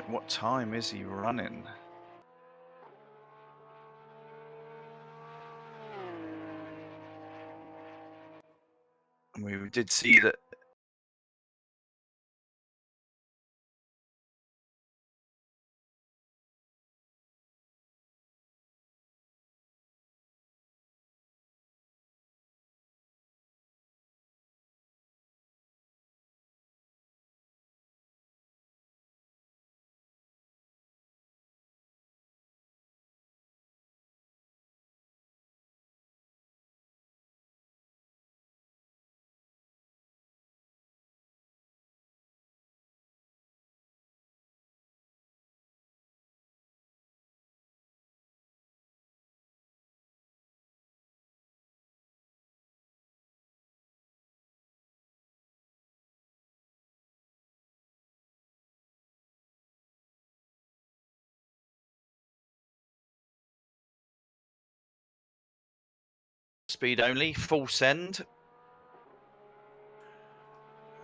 what time is he running? We did see that. Speed only, full send.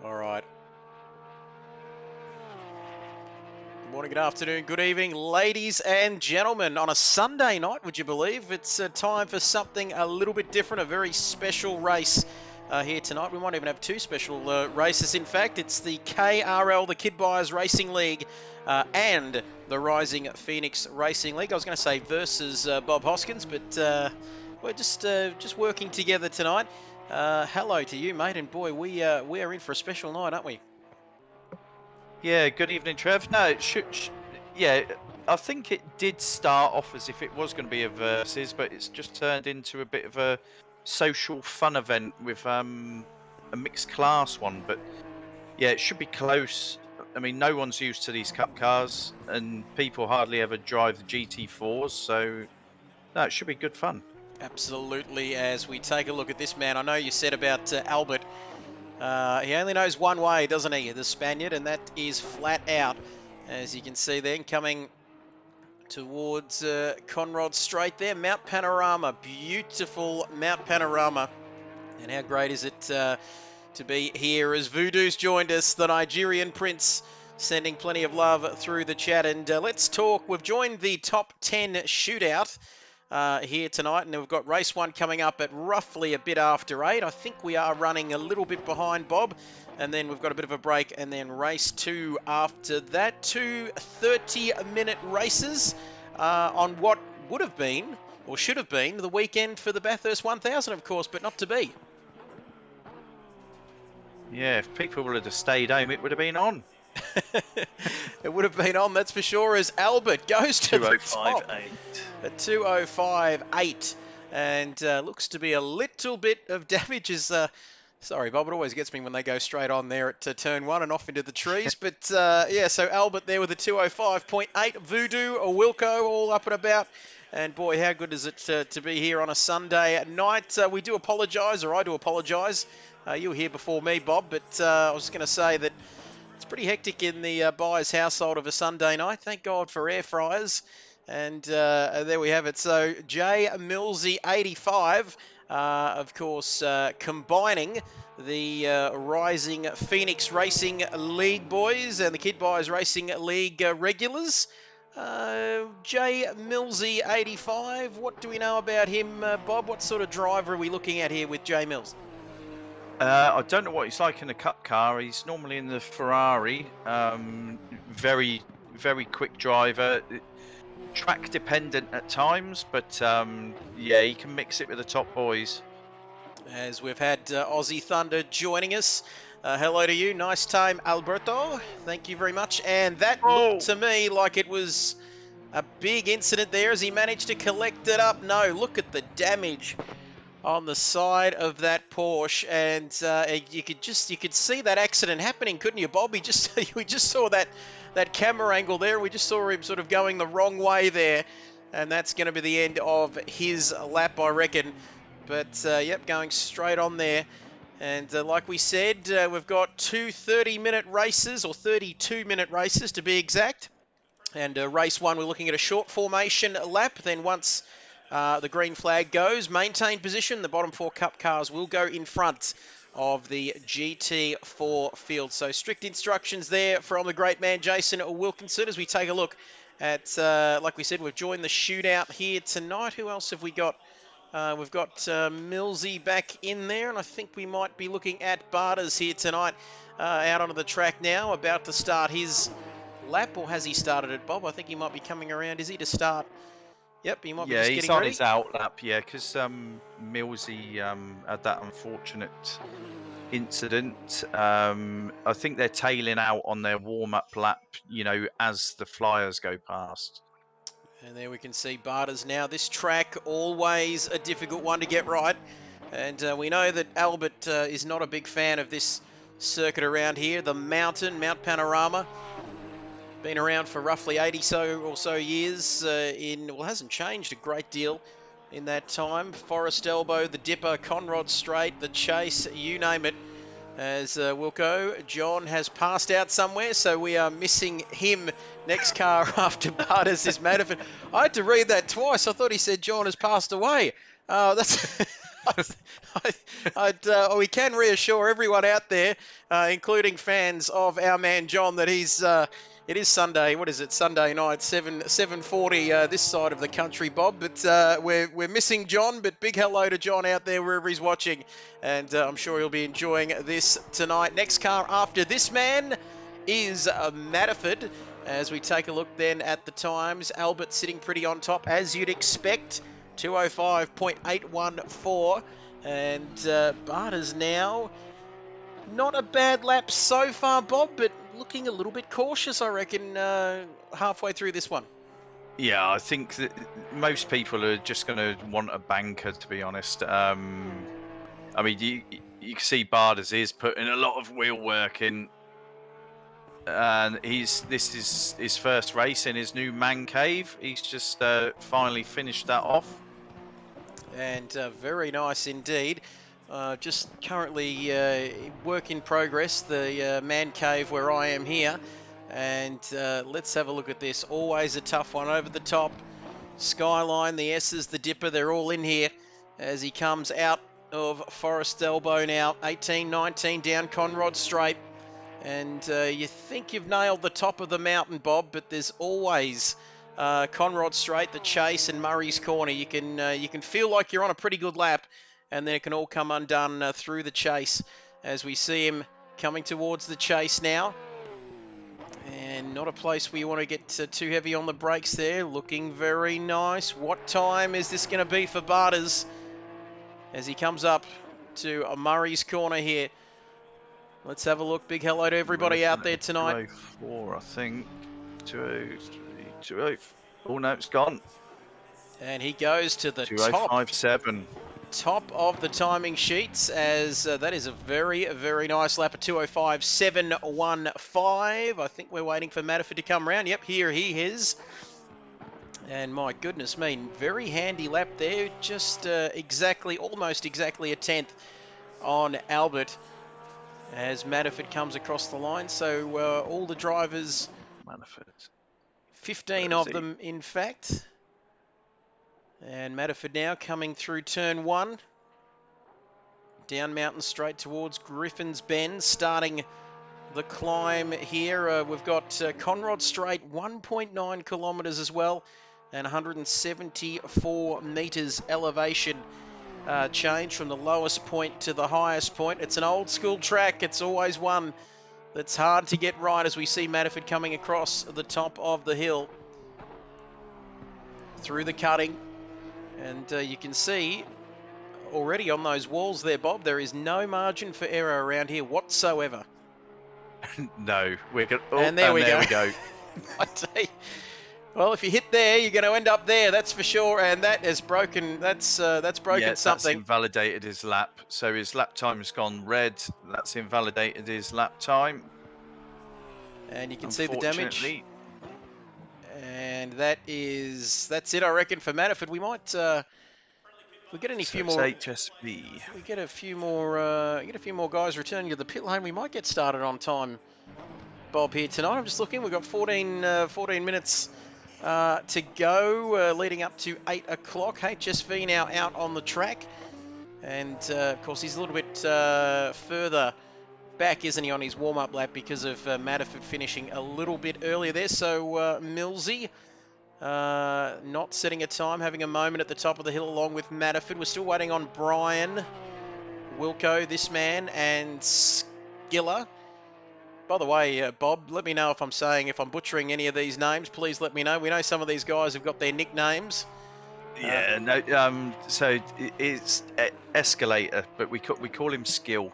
All right. Good morning, good afternoon, good evening, ladies and gentlemen. On a Sunday night, would you believe? It's time for something a little bit different, a very special race here tonight. We might even have two special races. In fact, it's the KRL, the Kid Buyers Racing League, and the Rising Phoenix Racing League. I was going to say versus Bob Hoskins, but we're just working together tonight. Hello to you, mate, and boy, we are in for a special night, aren't we? Yeah, good evening, Trev. No, it should. Yeah, I think it did start off as if it was going to be a versus, but it's just turned into a bit of a social fun event with a mixed class one. But yeah, it should be close. I mean, no one's used to these cup cars, and people hardly ever drive the GT4s, so no, it should be good fun. Absolutely. As we take a look at this man, I know you said about Albert. He only knows one way, doesn't he, the Spaniard, and that is flat out. As you can see then, coming towards Conrod Straight there, Mount Panorama, beautiful Mount Panorama. And how great is it to be here as Voodoo's joined us, the Nigerian Prince, sending plenty of love through the chat. And let's talk. We've joined the top 10 shootout here tonight, and we've got race 1 coming up at roughly a bit after 8. I think we are running a little bit behind Bob, and then we've got a bit of a break, and then race 2 after that. 2 30-minute races on what would have been, or should have been, the weekend for the Bathurst 1000, of course, but not to be. Yeah, if people would have stayed home, it would have been on. It would have been on, that's for sure, as Albert goes to the top at 2:05.8, and looks to be a little bit of damage. Sorry, Bob, it always gets me when they go straight on there at turn 1 and off into the trees. But yeah, so Albert there with a 2:05.8, Voodoo, a Wilco, all up and about. And boy, how good is it to be here on a Sunday night. We do apologise, or I do apologise. You were here before me, Bob, but I was going to say that it's pretty hectic in the buyer's household of a Sunday night. Thank God for air fryers. And there we have it. So J Millsy 85, of course, combining the Rising Phoenix Racing League boys and the Kid Buyers Racing League regulars. J Millsy 85, what do we know about him, Bob? What sort of driver are we looking at here with J Mills? I don't know what he's like in a cup car. He's normally in the Ferrari. Very, very quick driver. Track dependent at times, but yeah, he can mix it with the top boys. As we've had Aussie Thunder joining us. Hello to you. Nice time, Alberto. Thank you very much. And that looked to me like it was a big incident there as he managed to collect it up. No, look at the damage on the side of that Porsche, and you could see that accident happening, couldn't you, Bob? We just saw that camera angle there. We just saw him sort of going the wrong way there, and that's going to be the end of his lap, I reckon. But yep, going straight on there. And like we said, we've got 2 30-minute races, or 32-minute races to be exact. And race 1, we're looking at a short formation lap. Then once the green flag goes, maintain position. The bottom 4 cup cars will go in front of the GT4 field. So strict instructions there from the great man Jason Wilkinson as we take a look at, like we said, we've joined the shootout here tonight. Who else have we got? We've got Millsy back in there, and I think we might be looking at Bathurst here tonight, out onto the track now, about to start his lap, or has he started it, Bob? I think he might be coming around. Is he to start? Yep, he might be just getting ready. Yeah, he's on his out lap, yeah, because Millsy had that unfortunate incident. I think they're tailing out on their warm-up lap, you know, as the flyers go past. And there we can see Bathurst now. This track, always a difficult one to get right. And we know that Albert is not a big fan of this circuit around here. The mountain, Mount Panorama, been around for roughly 80 or so years. Well, hasn't changed a great deal in that time. Forest Elbow, the Dipper, Conrod Straight, the Chase, you name it. As Wilco, John has passed out somewhere, so we are missing him. Next car after Bathurst is Manafort. I had to read that twice. I thought he said John has passed away. That's we can reassure everyone out there, including fans of our man John, that he's. It is Sunday. What is it? Sunday night, 7:40 this side of the country, Bob. But we're missing John. But big hello to John out there wherever he's watching, and I'm sure he'll be enjoying this tonight. Next car after this man is Manafort. As we take a look then at the times, Albert sitting pretty on top as you'd expect, 205.814, and Barter's now. Not a bad lap so far, Bob, but looking a little bit cautious, I reckon, halfway through this one. Yeah, I think that most people are just going to want a banker, to be honest. I mean, you can see Barders is putting a lot of wheel work in, and this is his first race in his new man cave. He's just finally finished that off. And very nice indeed. Just currently work in progress, the man cave where I am here. And let's have a look at this. Always a tough one over the top. Skyline, the S's, the Dipper, they're all in here as he comes out of Forest Elbow now. 18, 19 down Conrod Straight. And you think you've nailed the top of the mountain, Bob, but there's always Conrod Straight, the Chase, and Murray's Corner. You can feel like you're on a pretty good lap, and then it can all come undone through the Chase as we see him coming towards the Chase now. And not a place where you want to get too heavy on the brakes there. Looking very nice. What time is this going to be for Barters as he comes up to Murray's Corner here? Let's have a look. Big hello to everybody out there tonight. 204, I think. 203, 208. Oh, no, it's gone. And he goes to the 2057. Top of the timing sheets, as that is a very, very nice lap of 205.715. I think we're waiting for Manafort to come around. Yep, here he is. And my goodness me, very handy lap there. Just almost exactly a tenth on Albert as Manafort comes across the line. So all the drivers, Manafort. 15 of them in fact. And Manafort now coming through turn 1. Down Mountain Straight towards Griffin's Bend, starting the climb here. We've got Conrod Straight, 1.9 kilometres as well, and 174 metres elevation change from the lowest point to the highest point. It's an old school track. It's always one that's hard to get right as we see Manafort coming across the top of the hill through the cutting. And you can see already on those walls there, Bob, there is no margin for error around here whatsoever. No, we're good. Oh, and there we go. I tell you, well, if you hit there, you're going to end up there. That's for sure. And that has broken. That's broken something. That's invalidated his lap. So his lap time has gone red. That's invalidated his lap time. And you can see the damage. And that's it, I reckon, for Manafort. We might we get any few more. HSB. We get a few more guys returning to the pit lane. We might get started on time, Bob, here tonight. I'm just looking. We've got 14 minutes to go, leading up to 8 o'clock. HSV now out on the track, And, of course, he's a little bit further back, isn't he, on his warm-up lap because of Matterford finishing a little bit earlier there. So Millsy not setting a time, having a moment at the top of the hill along with Matterford. We're still waiting on Brian, Wilco, this man, and Skiller. By the way, Bob, let me know if I'm butchering any of these names. Please let me know. We know some of these guys have got their nicknames. Yeah, no. So it's Escalator, but we call him Skill.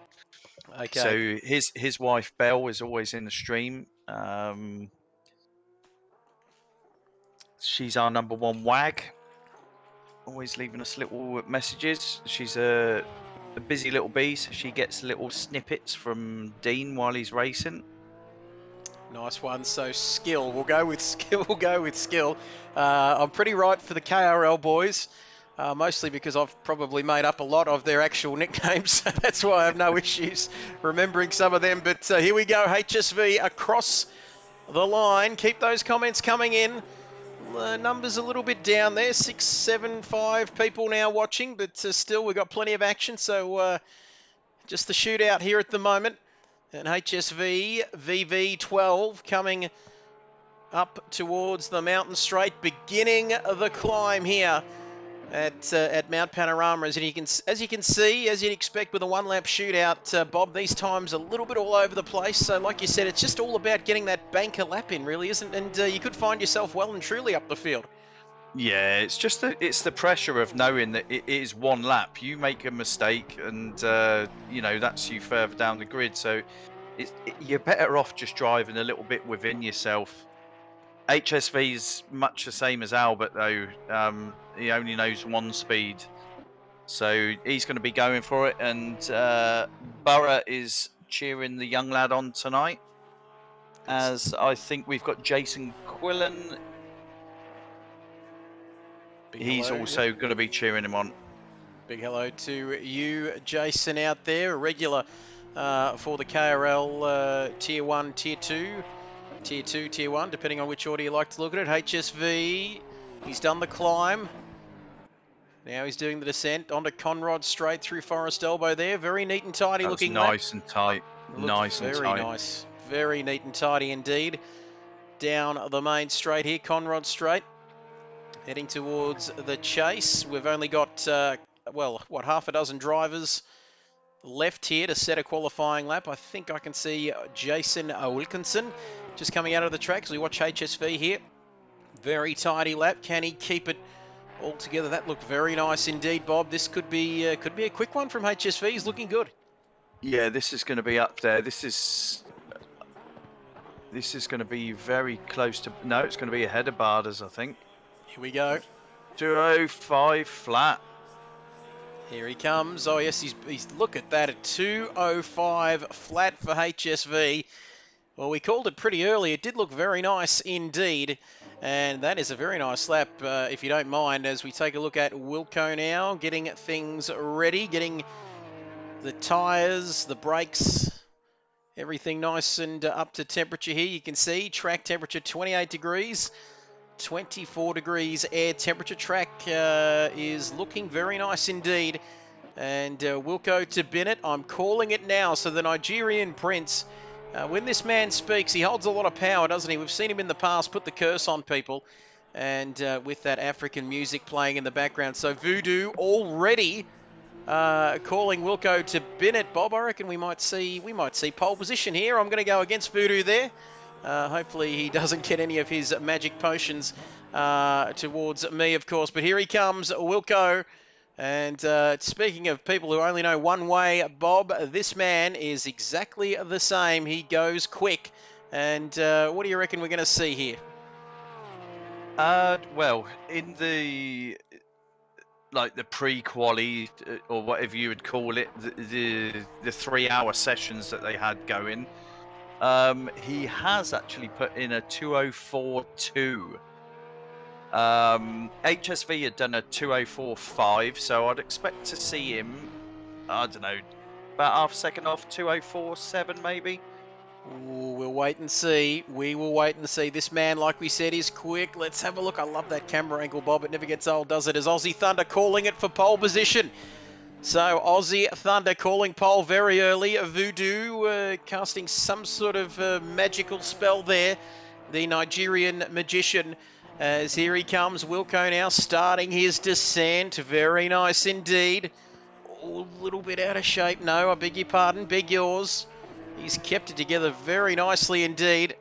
Okay. So his wife Belle is always in the stream. She's our number one wag. Always leaving us little messages. She's a busy little bee, so she gets little snippets from Dean while he's racing. Nice one. So Skill. We'll go with Skill. We'll go with Skill. I'm pretty right for the KRL boys. Mostly because I've probably made up a lot of their actual nicknames. So that's why I have no issues remembering some of them. But here we go. HSV across the line. Keep those comments coming in. The numbers a little bit down there. 6, 7, 5 people now watching. But still, we've got plenty of action. So just the shootout here at the moment. And HSV VV12 coming up towards the mountain straight, beginning the climb here at Mount Panorama. As you can see, as you'd expect with a one-lap shootout, Bob, these times a little bit all over the place. So like you said, it's just all about getting that banker lap in, really, isn't it? And you could find yourself well and truly up the field. Yeah, it's just it's the pressure of knowing that it is one lap. You make a mistake, and that's you further down the grid. So you're better off just driving a little bit within yourself. HSV's much the same as Albert, though. He only knows one speed, so he's going to be going for it. And Borough is cheering the young lad on tonight, as I think we've got Jason Quillen. He's also going to be cheering him on. Big hello to you, Jason, out there. A regular for the KRL Tier 1, Tier 2. Tier 2, Tier 1, depending on which order you like to look at it. HSV, he's done the climb. Now he's doing the descent onto Conrod straight through Forest Elbow there. Very neat and tidy looking. Nice and tight. Nice and tight. Very nice. Very neat and tidy indeed. Down the main straight here, Conrod straight. Heading towards the chase. We've only got, half a dozen drivers left here to set a qualifying lap. I think I can see Jason Wilkinson just coming out of the track as we watch HSV here. Very tidy lap. Can he keep it all together? That looked very nice indeed, Bob. This could be a quick one from HSV. He's looking good. Yeah, this is going to be up there. This is going to be very close to... No, it's going to be ahead of Barders, I think. Here we go. 205 flat. Here he comes. Oh, yes, he's look at that, at 205 flat for HSV. Well, we called it pretty early. It did look very nice indeed. And that is a very nice lap, if you don't mind, as we take a look at Wilco now, getting things ready, getting the tyres, the brakes, everything nice and up to temperature here. You can see track temperature 28 degrees. 24 degrees air temperature. Track is looking very nice indeed. And Wilco to Bennett. I'm calling it now. So the Nigerian Prince, when this man speaks, he holds a lot of power, doesn't he? We've seen him in the past put the curse on people. And with that African music playing in the background. So Voodoo already calling Wilco to Bennett. Bob, I reckon we might see pole position here. I'm going to go against Voodoo there. Hopefully he doesn't get any of his magic potions towards me, of course. But here he comes, Wilco. And speaking of people who only know one way, Bob, this man is exactly the same. He goes quick. And what do you reckon we're going to see here? Well, in the pre-quali, or whatever you would call it, the 3-hour sessions that they had going, he has actually put in a 204.2. HSV had done a 204.5, so I'd expect to see him, I don't know, about half a second off, 204.7 maybe. Ooh, we'll wait and see. We will wait and see. This man, like we said, is quick. Let's have a look. I love that camera angle, Bob. It never gets old, does it? As Aussie Thunder calling it for pole position. So Aussie Thunder calling pole very early. Voodoo casting some sort of magical spell there. The Nigerian magician. As here he comes, Wilco now starting his descent. Very nice indeed. Oh, a little bit out of shape. No, I beg your pardon. Beg yours. He's kept it together very nicely indeed.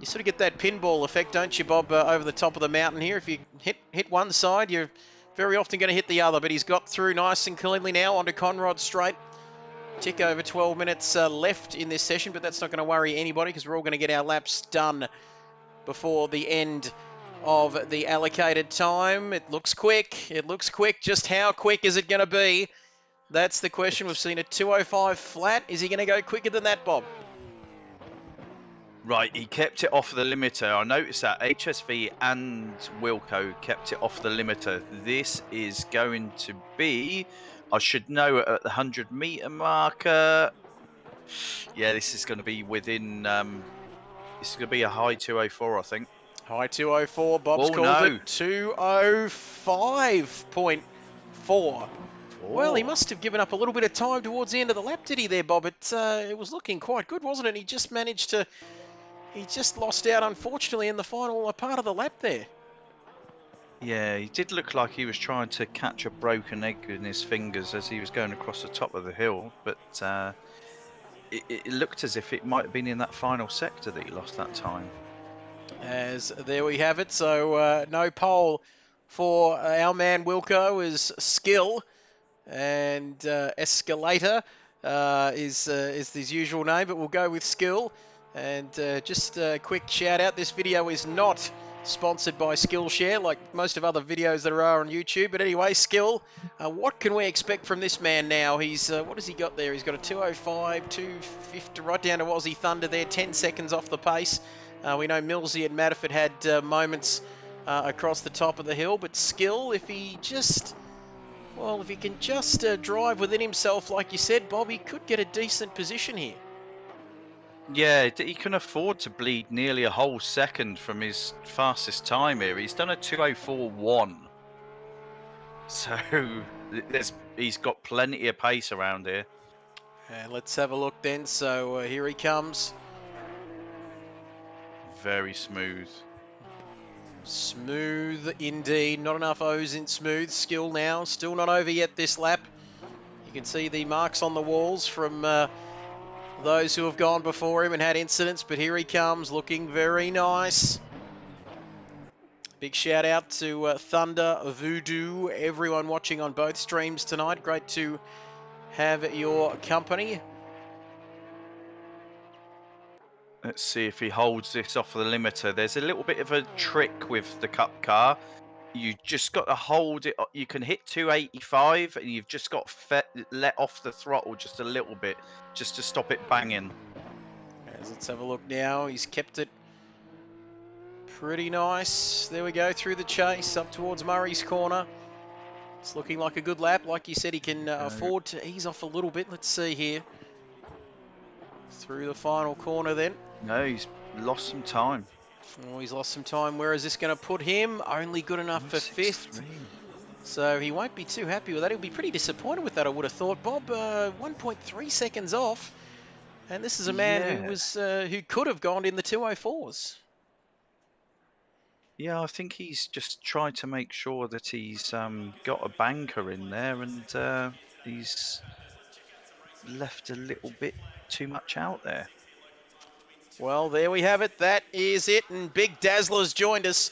You sort of get that pinball effect, don't you, Bob, over the top of the mountain here. If you hit one side, you're very often going to hit the other, but he's got through nice and cleanly now onto Conrod Straight. Tick over 12 minutes left in this session, but that's not going to worry anybody because we're all going to get our laps done before the end of the allocated time. It looks quick. It looks quick. Just how quick is it going to be? That's the question. We've seen a 2:05 flat. Is he going to go quicker than that, Bob? Right, he kept it off the limiter. I noticed that HSV and Wilco kept it off the limiter. This is going to be, I should know at the 100-meter marker. Yeah, this is going to be within, this is going to be a high 2:04, I think. High 2:04, Bob's called it 2:05.4. Well, he must have given up a little bit of time towards the end of the lap, did he there, Bob? It was looking quite good, wasn't it? He just managed to... He just lost out, unfortunately, in the final part of the lap there. Yeah, he did look like he was trying to catch a broken egg in his fingers as he was going across the top of the hill, but it looked as if it might have been in that final sector that he lost that time. As there we have it, so no pole for our man Wilco is Skill, and Escalator is his usual name, but we'll go with Skill. And just a quick shout out, this video is not sponsored by Skillshare like most of other videos that are on YouTube, but anyway, Skill, what can we expect from this man now? He's what has he got there? He's got a 2:05, 2:50, right down to Aussie Thunder there, 10 seconds off the pace. We know Millsy and Matterford had moments across the top of the hill, but Skill, if he just... Well, if he can just drive within himself, like you said, Bob, he could get a decent position here. Yeah, he can afford to bleed nearly a whole second from his fastest time here. He's done a 2:04.1. So he's got plenty of pace around here. Let's have a look then. So here he comes. Very smooth. Smooth indeed. Not enough O's in smooth. Skill now. Still not over yet this lap. You can see the marks on the walls from those who have gone before him and had incidents. But here he comes, looking very nice. Big shout out to Thunder, Voodoo, everyone watching on both streams tonight. Great to have your company. Let's see if he holds this off the limiter. There's a little bit of a trick with the Cup car. You just got to hold it. You can hit 285 and you've just got to let off the throttle just a little bit just to stop it banging. Let's have a look now. He's kept it pretty nice. There we go, through the chase up towards Murray's corner. It's looking like a good lap. Like you said, he can afford to ease off a little bit. Let's see here. Through the final corner then. No, he's lost some time. Oh, he's lost some time. Where is this going to put him? Only good enough for fifth. So he won't be too happy with that. He'll be pretty disappointed with that, I would have thought. Bob, 1.3 seconds off. And this is a man who could have gone in the 2:04s. Yeah, I think he's just tried to make sure that he's got a banker in there, and he's left a little bit too much out there. Well, there we have it. That is it. And Big Dazzler's joined us.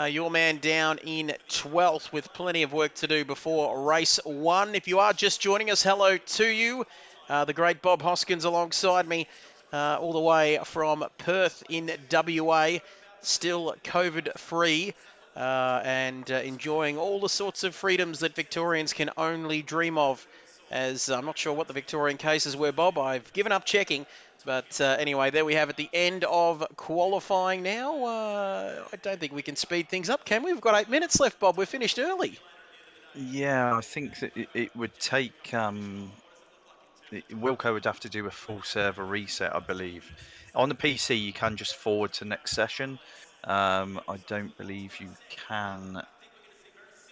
Your man down in 12th with plenty of work to do before race 1. If you are just joining us, hello to you. The great Bob Hoskins alongside me all the way from Perth in WA. Still COVID-free and enjoying all the sorts of freedoms that Victorians can only dream of. As I'm not sure what the Victorian cases were, Bob. I've given up checking. But anyway, there we have it, the end of qualifying now. I don't think we can speed things up, can we? We've got 8 minutes left, Bob. We're finished early. Yeah, I think that it would take... Wilco would have to do a full server reset, I believe. On the PC, you can just forward to next session. I don't believe you can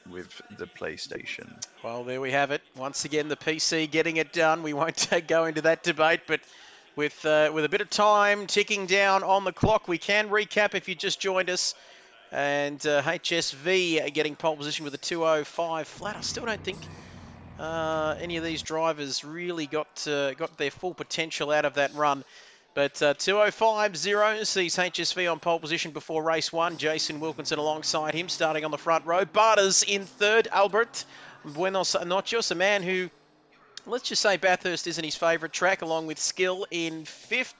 with the PlayStation. Well, there we have it. Once again, the PC getting it done. We won't go into that debate, but with a bit of time ticking down on the clock, we can recap if you just joined us. And HSV getting pole position with a 2:05 flat. I still don't think any of these drivers really got their full potential out of that run. But 2:05.0 sees HSV on pole position before race 1. Jason Wilkinson alongside him, starting on the front row. Barters in third. Albert Buenos Noches, a man who, let's just say Bathurst isn't his favourite track, along with Skill in fifth.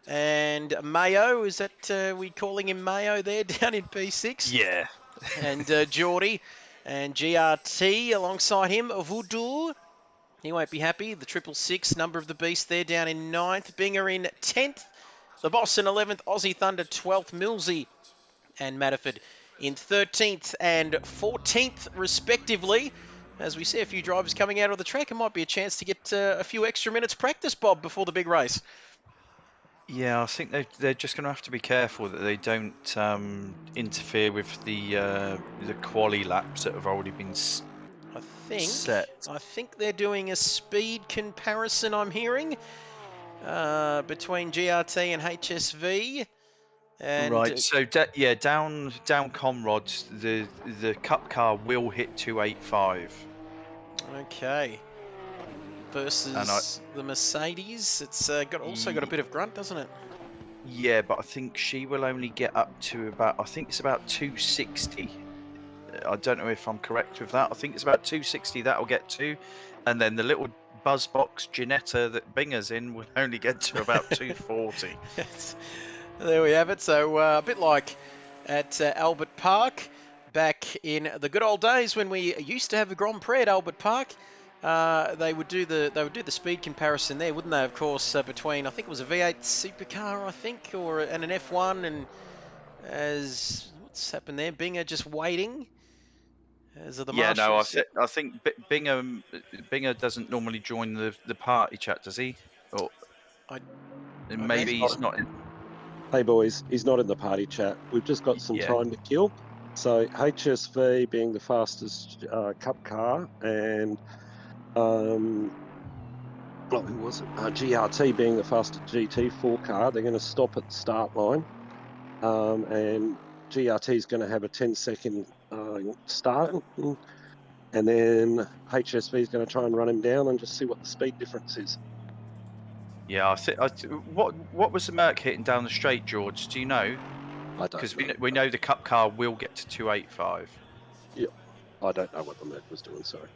And Mayo, is that we calling him Mayo there down in P6? Yeah. And Geordie and GRT alongside him. Voodoo, he won't be happy. The 666, number of the beast there down in 9th. Binger in 10th. The Boss in 11th. Aussie Thunder 12th. Millsy and Matterford in 13th and 14th respectively. As we see a few drivers coming out of the track, it might be a chance to get a few extra minutes practice, Bob, before the big race. Yeah, I think they're just going to have to be careful that they don't interfere with the quali laps that have already been set. I think they're doing a speed comparison, I'm hearing, between GRT and HSV. And right, so down Conrod, the Cup car will hit 285. Okay. Versus the Mercedes, it's also got a bit of grunt, doesn't it? Yeah, but I think she will only get up to about, I think it's about 260. I don't know if I'm correct with that. I think it's about 260 that'll get to, and then the little buzz box Ginetta that Binger's in will only get to about 240. There we have it. So a bit like at Albert Park back in the good old days when we used to have a Grand Prix at Albert Park. They would do the speed comparison there, wouldn't they? Of course, between, I think it was a V8 supercar, I think, and an F1, and as what's happened there, Binger just waiting. As are the marshals. I think Binger doesn't normally join the party chat, does he? Or maybe he's not in. Hey boys, he's not in the party chat. We've just got some time to kill. So HSV being the fastest Cup car, and who was it? GRT being the fastest GT4 car. They're going to stop at the start line, and GRT is going to have a 10-second start, and then HSV is going to try and run him down and just see what the speed difference is. Yeah, what was the Merc hitting down the straight, George? Do you know? I don't. Because we know the Cup car will get to 285. Yeah, I don't know what the Merc was doing. Sorry.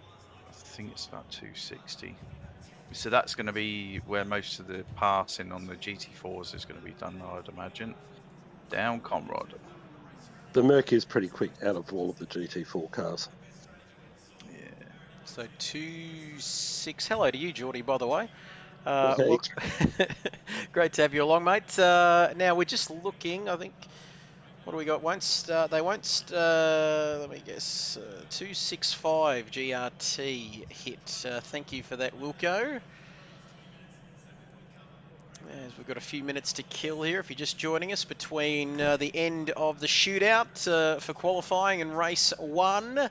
I think it's about 260. So that's going to be where most of the passing on the GT4s is going to be done, I'd imagine. Down Conrod. The Merc is pretty quick out of all of the GT4 cars. Yeah. So 2.6. Hello to you, Geordie, by the way. Okay. Look, great to have you along, mate. Now we're just looking. I think. What do we got? They won't. Let me guess. 2.65 GRT hit. Thank you for that, Wilco. As we've got a few minutes to kill here, if you're just joining us, between the end of the shootout for qualifying and race 1.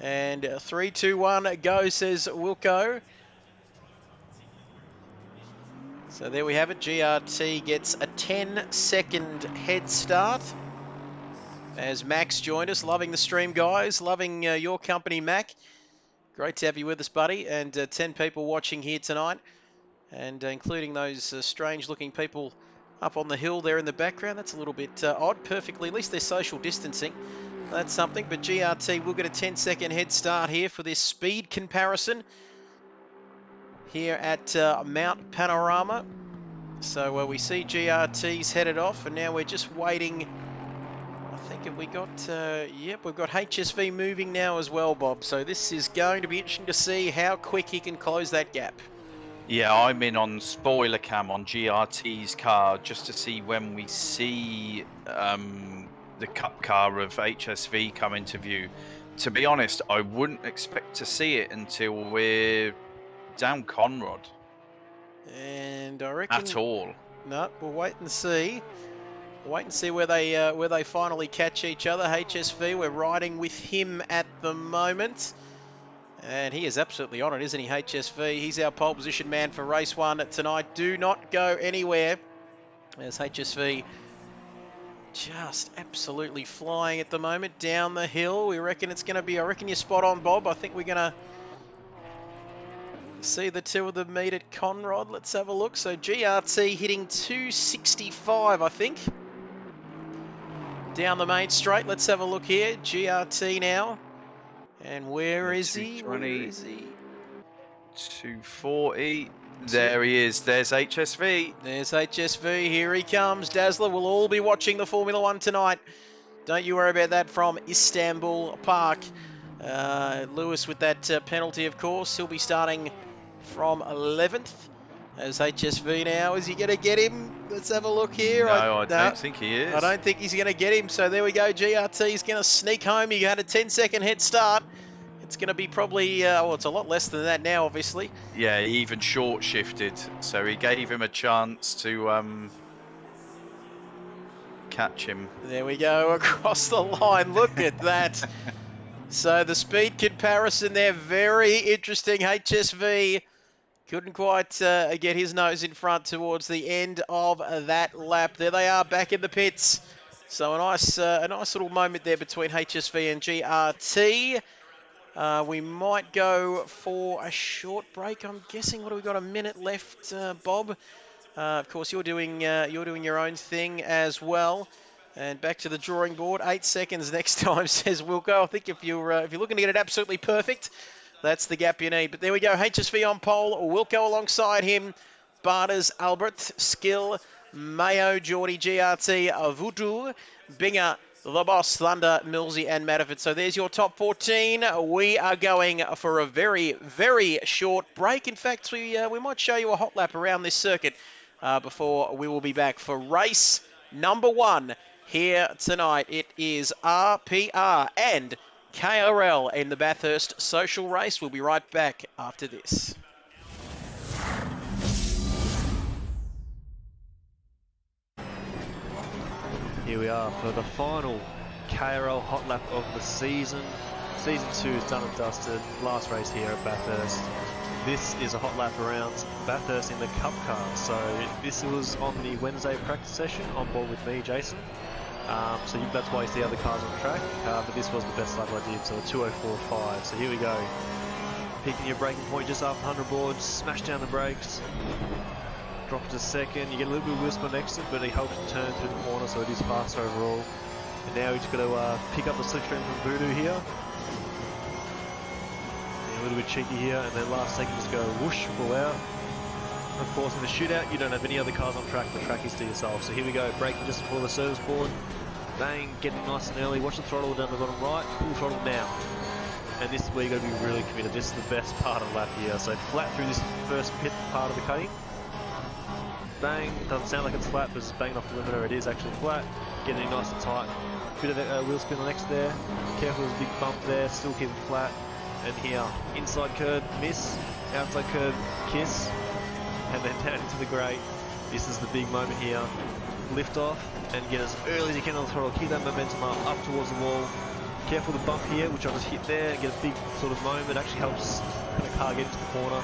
And 3, 2, 1, go, says Wilco. So there we have it. GRT gets a 10-second head start. As Max joined us, loving the stream, guys. Loving your company, Mac. Great to have you with us, buddy. And 10 people watching here tonight. And including those strange-looking people up on the hill there in the background. That's a little bit odd. Perfectly, at least they're social distancing. That's something. But GRT will get a 10-second head start here for this speed comparison here at Mount Panorama. So we see GRT's headed off, and now we're just waiting. I think have we got, yep, we've got HSV moving now as well, Bob. So this is going to be interesting to see how quick he can close that gap. Yeah, I'm in on spoiler cam on GRT's car just to see when we see the Cup car of HSV come into view. To be honest, I wouldn't expect to see it until we're down Conrod. And I reckon... At all. No, we'll wait and see. wait and see where they finally catch each other. HSV, we're riding with him at the moment. And he is absolutely on it, isn't he, HSV? He's our pole position man for race 1 tonight. Do not go anywhere, as HSV just absolutely flying at the moment down the hill. We reckon it's going to be, I reckon you're spot on, Bob. I think we're going to see the two of them meet at Conrod. Let's have a look. So GRT hitting 265, I think, down the main straight. Let's have a look here. GRT now. And where is he? Where is he? 240. There he is. There's HSV. There's HSV. Here he comes. Dazzler. We'll all be watching the Formula 1 tonight. Don't you worry about that from Istanbul Park. Lewis with that penalty, of course. He'll be starting from 11th. As HSV now. Is he going to get him? Let's have a look here. No, I don't think he is. I don't think he's going to get him. So there we go. GRT's going to sneak home. He had a 10-second head start. It's going to be probably, well, it's a lot less than that now, obviously. Yeah, he even short shifted. So he gave him a chance to catch him. There we go, across the line. Look at that. So the speed comparison there, very interesting. HSV couldn't quite get his nose in front towards the end of that lap. There they are back in the pits. So a nice little moment there between HSV and GRT. We might go for a short break. I'm guessing. What have we got? A minute left, Bob. Of course, you're doing your own thing as well. And back to the drawing board. 8 seconds next time, says Wilco. I think if you're looking to get it absolutely perfect, that's the gap you need. But there we go. HSV on pole. Wilco alongside him. Barters, Albert, Skill, Mayo, Geordie, GRT, Voodoo, Binger, The Boss, Thunder, Millsy and Matterford. So there's your top 14. We are going for a very, very short break. In fact, we might show you a hot lap around this circuit before we will be back for race number 1 here tonight. It is RPR and KRL in the Bathurst social race. We'll be right back after this. Here we are for the final KRL hot lap of the season. Season 2 is done and dusted. Last race here at Bathurst. This is a hot lap around Bathurst in the Cup car. So this was on the Wednesday practice session on board with me, Jason. So that's why you see other cars on track. But this was the best lap I did, so a 2:04.5. So here we go. Picking your braking point just after 100 boards. Smash down the brakes. Drop it to second. You get a little bit of wheel spin exit, but it helps you turn through the corner, so it is faster overall. And now we've just got to pick up the slipstream from Voodoo here. A little bit cheeky here, and then last second just go whoosh, pull out. Of course, in the shootout, you don't have any other cars on track. The track is to yourself. So here we go, braking just before the service board. Bang, getting nice and early. Watch the throttle down the bottom right. Pull throttle now. And this is where you've got to be really committed. This is the best part of the lap here. So flat through this first pit part of the cutting. Bang, doesn't sound like it's flat, but it's banging off the limiter. It is actually flat. Getting it nice and tight. Bit of wheel spin on next there. Careful, there's a big bump there. Still keep it flat. And here, inside curve, miss. Outside curve, kiss. And then down into the grate. This is the big moment here. Lift off and get as early as you can on the throttle. Keep that momentum up towards the wall. Careful the bump here, which I just hit there. Get a big sort of moment. It actually helps the car get into the corner.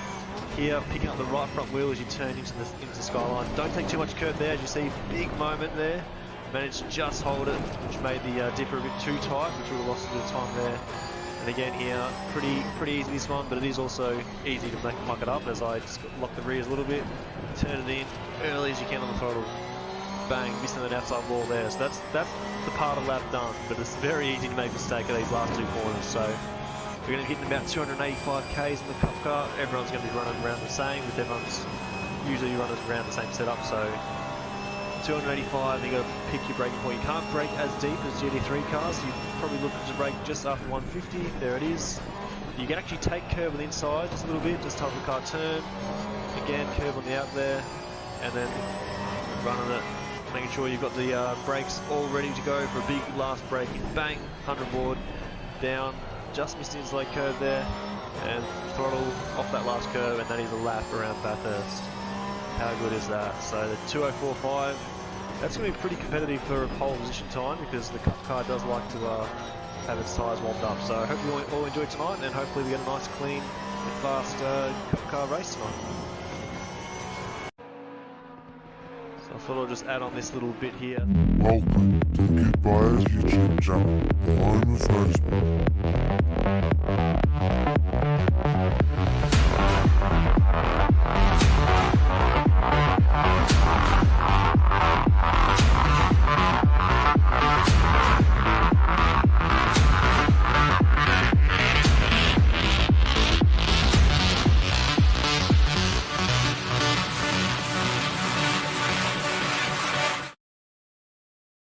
Here, picking up the right front wheel as you turn into the skyline. Don't take too much curve there. As you see, big moment there. Managed to just hold it, which made the dipper a bit too tight, which would have lost a bit of time there. And again here, pretty easy this one, but it is also easy to muck it up as I just lock the rears a little bit, turn it in early as you can on the throttle. Bang, missing that outside wall there. So that's the part of the lap done, but it's very easy to make a mistake at these last 2 corners. So we're going to hit about 285 k's in the Cup car. Everyone's going to be running around the same, with everyone's usually running around the same setup. So 285, then you got to pick your braking point. You can't brake as deep as GT3 cars. You probably looking to brake just after 150. There it is. You can actually take curve on the inside just a little bit, just help the car turn. Again, curve on the out there, and then running it, making sure you've got the brakes all ready to go for a big last braking. Bang, 100 board, down, just missed the inside curve there, and throttle off that last curve, and that is a lap around Bathurst. How good is that? So the 2:04.5, That's going to be pretty competitive for a pole position time because the Cup car does like to have its tyres warmed up. So I hope you all enjoy tonight, and hopefully we get a nice, clean, fast Cup car race tonight. So I thought I'll just add on this little bit here. Welcome to the Kid Buyers YouTube channel, the home of motorsport.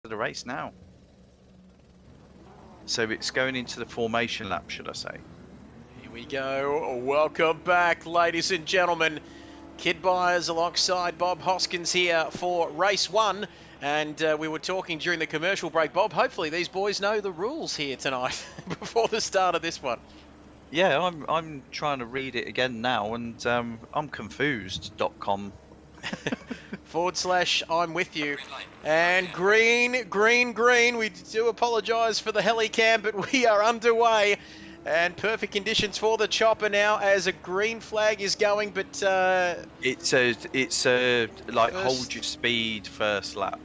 The race now. So it's going into the formation lap, should I say? Here we go. Welcome back, ladies and gentlemen. Kid Buyers alongside Bob Hoskins here for race 1. And we were talking during the commercial break, Bob. Hopefully these boys know the rules here tonight before the start of this one. Yeah, I'm trying to read it again now, and I'm confused.com. / I'm with you. And green. We do apologise for the helicam, but we are underway. And perfect conditions for the chopper now as a green flag is going, but it's a like hold your speed first lap.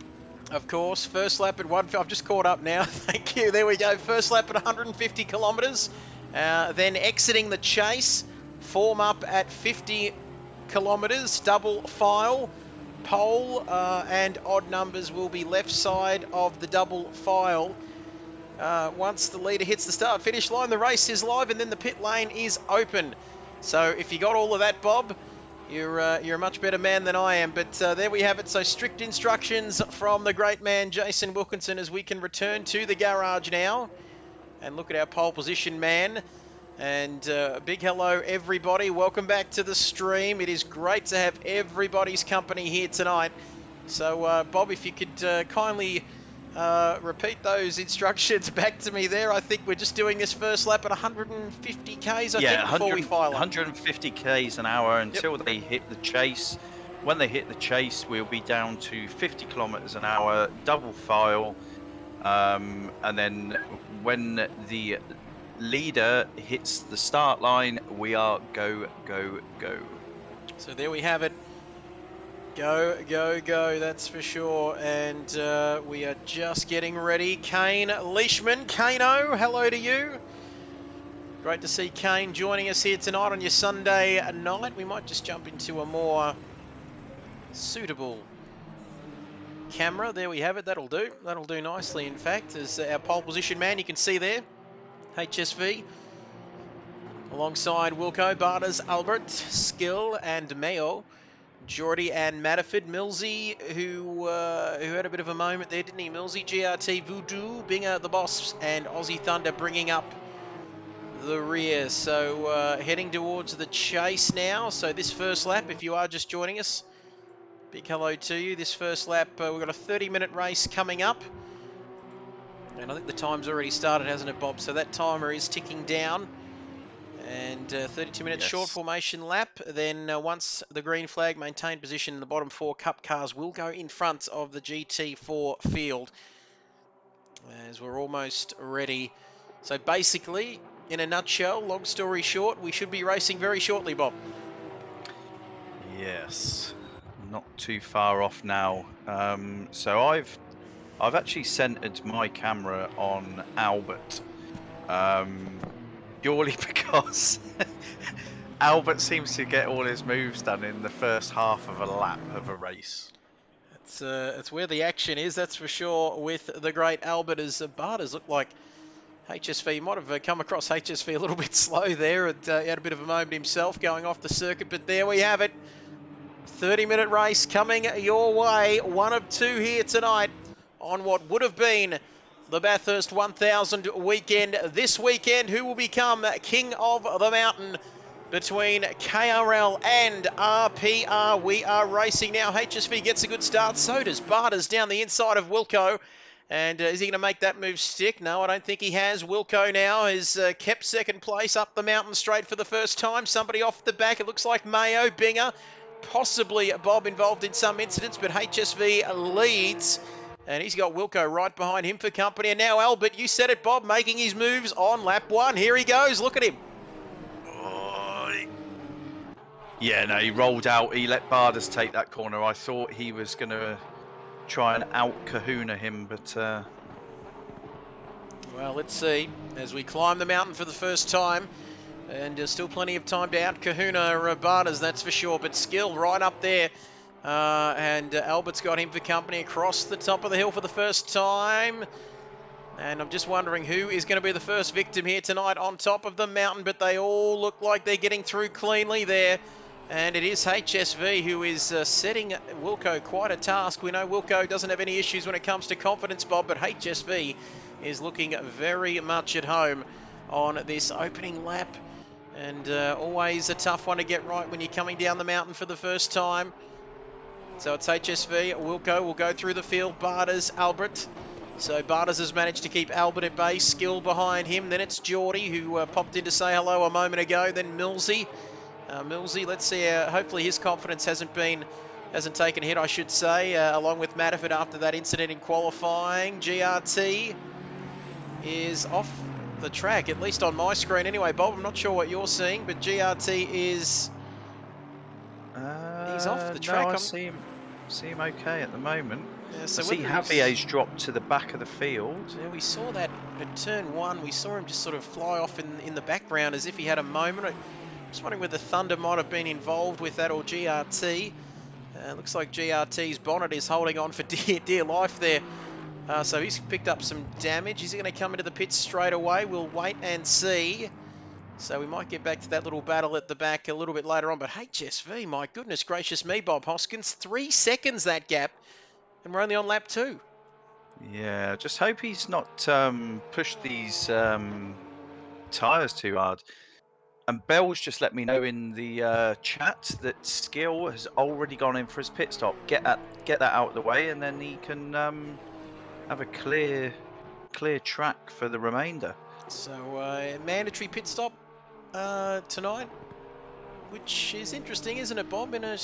Of course, first lap at I've just caught up now. Thank you. There we go. First lap at 150 kilometres. Then exiting the chase. Form up at 50 kilometres. Double file. Pole and odd numbers will be left side of the double file. Once the leader hits the start finish line, the race is live and then the pit lane is open. So if you got all of that, Bob, you're a much better man than I am. But there we have it. So strict instructions from the great man Jason Wilkinson as we can return to the garage now and look at our pole position man. And a big hello, everybody. Welcome back to the stream. It is great to have everybody's company here tonight. So, Bob, if you could kindly repeat those instructions back to me there. I think we're just doing this first lap at 150 Ks, I think, before we file up. 150 Ks an hour until they hit the chase. When they hit the chase, we'll be down to 50 kilometers an hour, double file. And then when the leader hits the start line, we are go. So there we have it. Go, that's for sure. And we are just getting ready. Kane Leishman. Kano, hello to you. Great to see Kane joining us here tonight on your Sunday night. We might just jump into a more suitable camera. There we have it. That'll do. That'll do nicely, in fact, as our pole position man, you can see there. HSV alongside Wilco, Barters, Albert, Skill and Mayo, Geordie and Matterford, Millsy, who had a bit of a moment there, didn't he? Millsy, GRT, Voodoo, Binger, the boss, and Aussie Thunder bringing up the rear. So heading towards the chase now. So this first lap, if you are just joining us, big hello to you. This first lap, we've got a 30-minute race coming up. And I think the time's already started, hasn't it, Bob? So that timer is ticking down. And 32 minutes short formation lap. Then once the green flag maintained position, the bottom 4 Cup cars will go in front of the GT4 field. As we're almost ready. So basically, in a nutshell, long story short, we should be racing very shortly, Bob. Yes, not too far off now. So I've actually centered my camera on Albert, purely because Albert seems to get all his moves done in the first half of a lap of a race. It's where the action is, that's for sure, with the great Albert. As Barters looked like HSV might have come across HSV a little bit slow there. He had a bit of a moment himself going off the circuit, but there we have it. 30-minute race coming your way. 1 of 2 here tonight on what would have been the Bathurst 1000 weekend. This weekend, who will become King of the Mountain between KRL and RPR? We are racing now. HSV gets a good start. So does Barters down the inside of Wilco. And is he going to make that move stick? No, I don't think he has. Wilco now has kept second place up the mountain straight for the first time. Somebody off the back. It looks like Mayo, Binger. possibly Bob involved in some incidents, but HSV leads. And he's got Wilco right behind him for company. And now Albert, you said it, Bob, making his moves on lap 1. Here he goes. Look at him. Yeah, no, he rolled out. He let Bathurst take that corner. I thought he was going to try and out-kahuna him, but... Well, let's see. As we climb the mountain for the first time, and there's still plenty of time to out-kahuna Bathurst, that's for sure. But Skill right up there. And Albert's got him for company across the top of the hill for the first time. And I'm just wondering who is going to be the first victim here tonight on top of the mountain. But they all look like they're getting through cleanly there. And it is HSV who is setting Wilco quite a task. We know Wilco doesn't have any issues when it comes to confidence, Bob, but HSV is looking very much at home on this opening lap. And always a tough one to get right when you're coming down the mountain for the first time. So it's HSV. Wilco will go through the field. Bathurst, Albert. So Bathurst has managed to keep Albert at bay. Skill behind him. Then it's Geordie who popped in to say hello a moment ago. Then Millsy. Millsy, let's see. Hopefully his confidence hasn't taken a hit, I should say. Along with Matterford after that incident in qualifying. GRT is off the track, at least on my screen. Anyway, Bob, I'm not sure what you're seeing, but GRT is... he's off the track. No, I see him okay at the moment. Yeah, so I see Javier's dropped to the back of the field. Yeah, we saw that at turn 1. We saw him just sort of fly off in the background as if he had a moment. I'm just wondering whether Thunder might have been involved with that or GRT. Looks like GRT's bonnet is holding on for dear life there. So he's picked up some damage. Is he going to come into the pits straight away? We'll wait and see. So we might get back to that little battle at the back a little bit later on. But HSV, my goodness gracious me, Bob Hoskins, 3 seconds that gap. And we're only on lap 2. Yeah, just hope he's not pushed these tyres too hard. And Bell's just let me know in the chat that Skill has already gone in for his pit stop. Get that out of the way, and then he can have a clear track for the remainder. So mandatory pit stop tonight, which is interesting, isn't it, Bob? In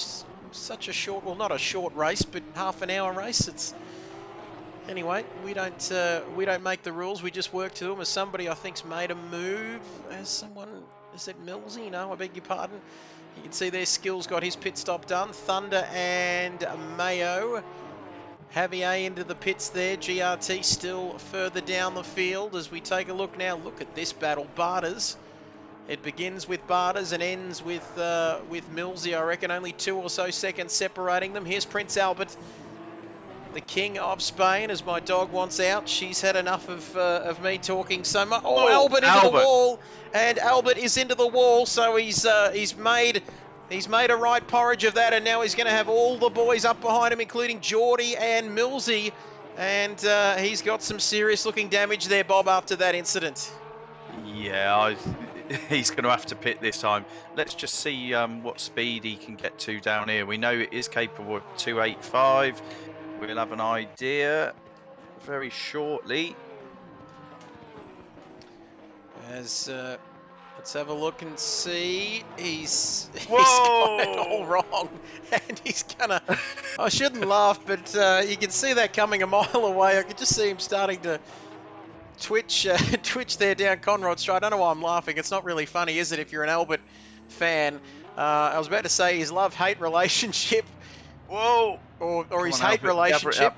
such a short, well, not a short race, but half an hour race. It's anyway. We don't make the rules. We just work to them. As somebody I think's made a move. As someone. Is it Millsy? No, I beg your pardon. You can see their Skills got his pit stop done. Thunder and Mayo. Javier into the pits there. GRT still further down the field as we take a look now. Look at this battle. Bathurst. It begins with Bathurst and ends with Millsy. I reckon only 2 or so seconds separating them. Here's Prince Albert, the king of Spain, as my dog wants out. She's had enough of me talking so much. Oh, Albert into the wall, and Albert is into the wall. So he's made a right porridge of that, and now he's going to have all the boys up behind him, including Geordie and Millsy, and he's got some serious looking damage there, Bob, after that incident. Yeah, he's going to have to pit this time. Let's just see what speed he can get to down here. We know it is capable of 285. We'll have an idea very shortly. As let's have a look and see. He's got it all wrong, and he's gonna. I shouldn't laugh, but you can see that coming a mile away. I could just see him starting to twitch there down Conrod Street. I don't know why I'm laughing. It's not really funny, is it? If you're an Albert fan, I was about to say his love-hate relationship. Whoa! Or his hate relationship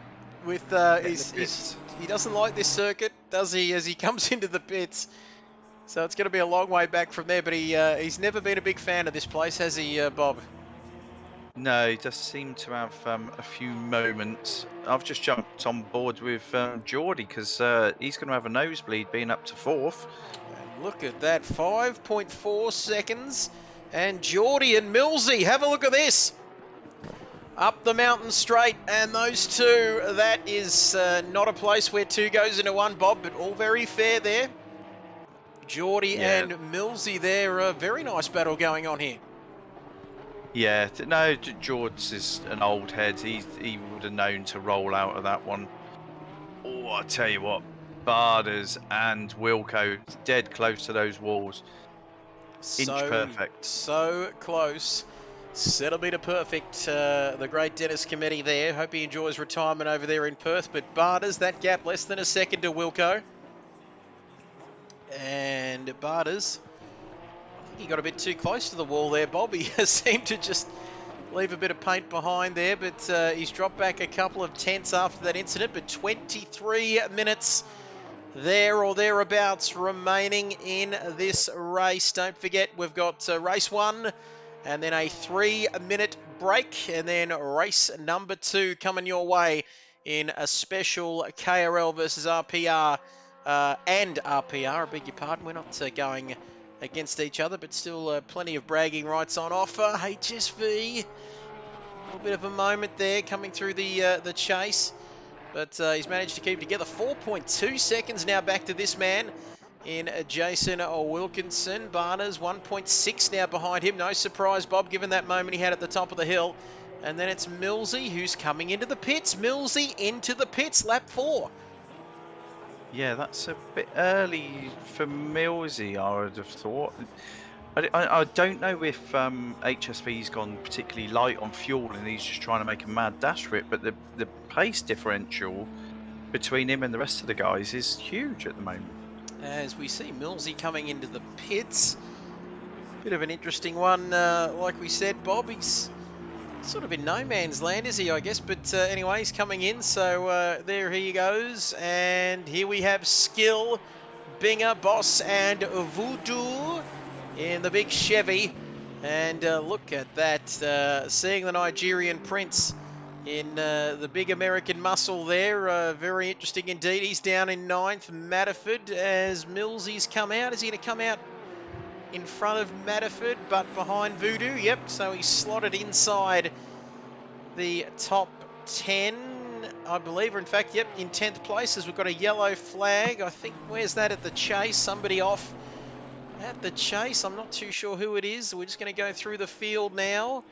with he doesn't like this circuit, does he? As he comes into the pits, so it's going to be a long way back from there. But he's never been a big fan of this place, has he, Bob? No, he does seem to have a few moments. I've just jumped on board with Geordie because he's going to have a nosebleed being up to 4th. And look at that, 5.4 seconds, and Geordie and Millsy. Have a look at this. Up the mountain straight, and those two, that is not a place where 2 goes into 1, Bob, but all very fair there. Geordie and Millsy there, a very nice battle going on here. Yeah, no, George is an old head. He would have known to roll out of that one. Oh, I tell you what, Bathurst and Wilco, dead close to those walls. Inch perfect. So close. Centimetre perfect, the great Dennis Committee there. Hope he enjoys retirement over there in Perth. But Bathurst, that gap less than a second to Wilco. And Bathurst, I think he got a bit too close to the wall there, Bob. He seemed to just leave a bit of paint behind there, but he's dropped back a couple of tenths after that incident. But 23 minutes there or thereabouts remaining in this race. Don't forget, we've got race 1 and then a 3-minute break, and then race number 2 coming your way in a special KRL versus RPR and RPR. I beg your pardon, we're not going against each other, but still plenty of bragging rights on offer. HSV, a little bit of a moment there coming through the chase, but he's managed to keep it together. 4.2 seconds now back to this man in Jason Wilkinson. Barnes 1.6 now behind him. No surprise, Bob, given that moment he had at the top of the hill. And then it's Millsy who's coming into the pits. Millsy into the pits, lap 4. Yeah, that's a bit early for Millsy, I would have thought. I don't know if HSV's gone particularly light on fuel and he's just trying to make a mad dash for it, but the pace differential between him and the rest of the guys is huge at the moment. As we see Millsy coming into the pits. Bit of an interesting one, like we said, Bob. He's sort of in no man's land, is he, I guess? But anyway, he's coming in, so there he goes. And here we have Skill, Binger, Boss, and Voodoo in the big Chevy. And look at that, seeing the Nigerian Prince in the big American muscle there. Very interesting indeed. He's down in 9th. Matterford, as Millsy's come out. Is he going to come out in front of Matterford, but behind Voodoo? Yep, so he's slotted inside the top 10, I believe. Or in fact, yep, in 10th place, as we've got a yellow flag. I think, where's that at the chase? Somebody off at the chase. I'm not too sure who it is. We're just going to go through the field now.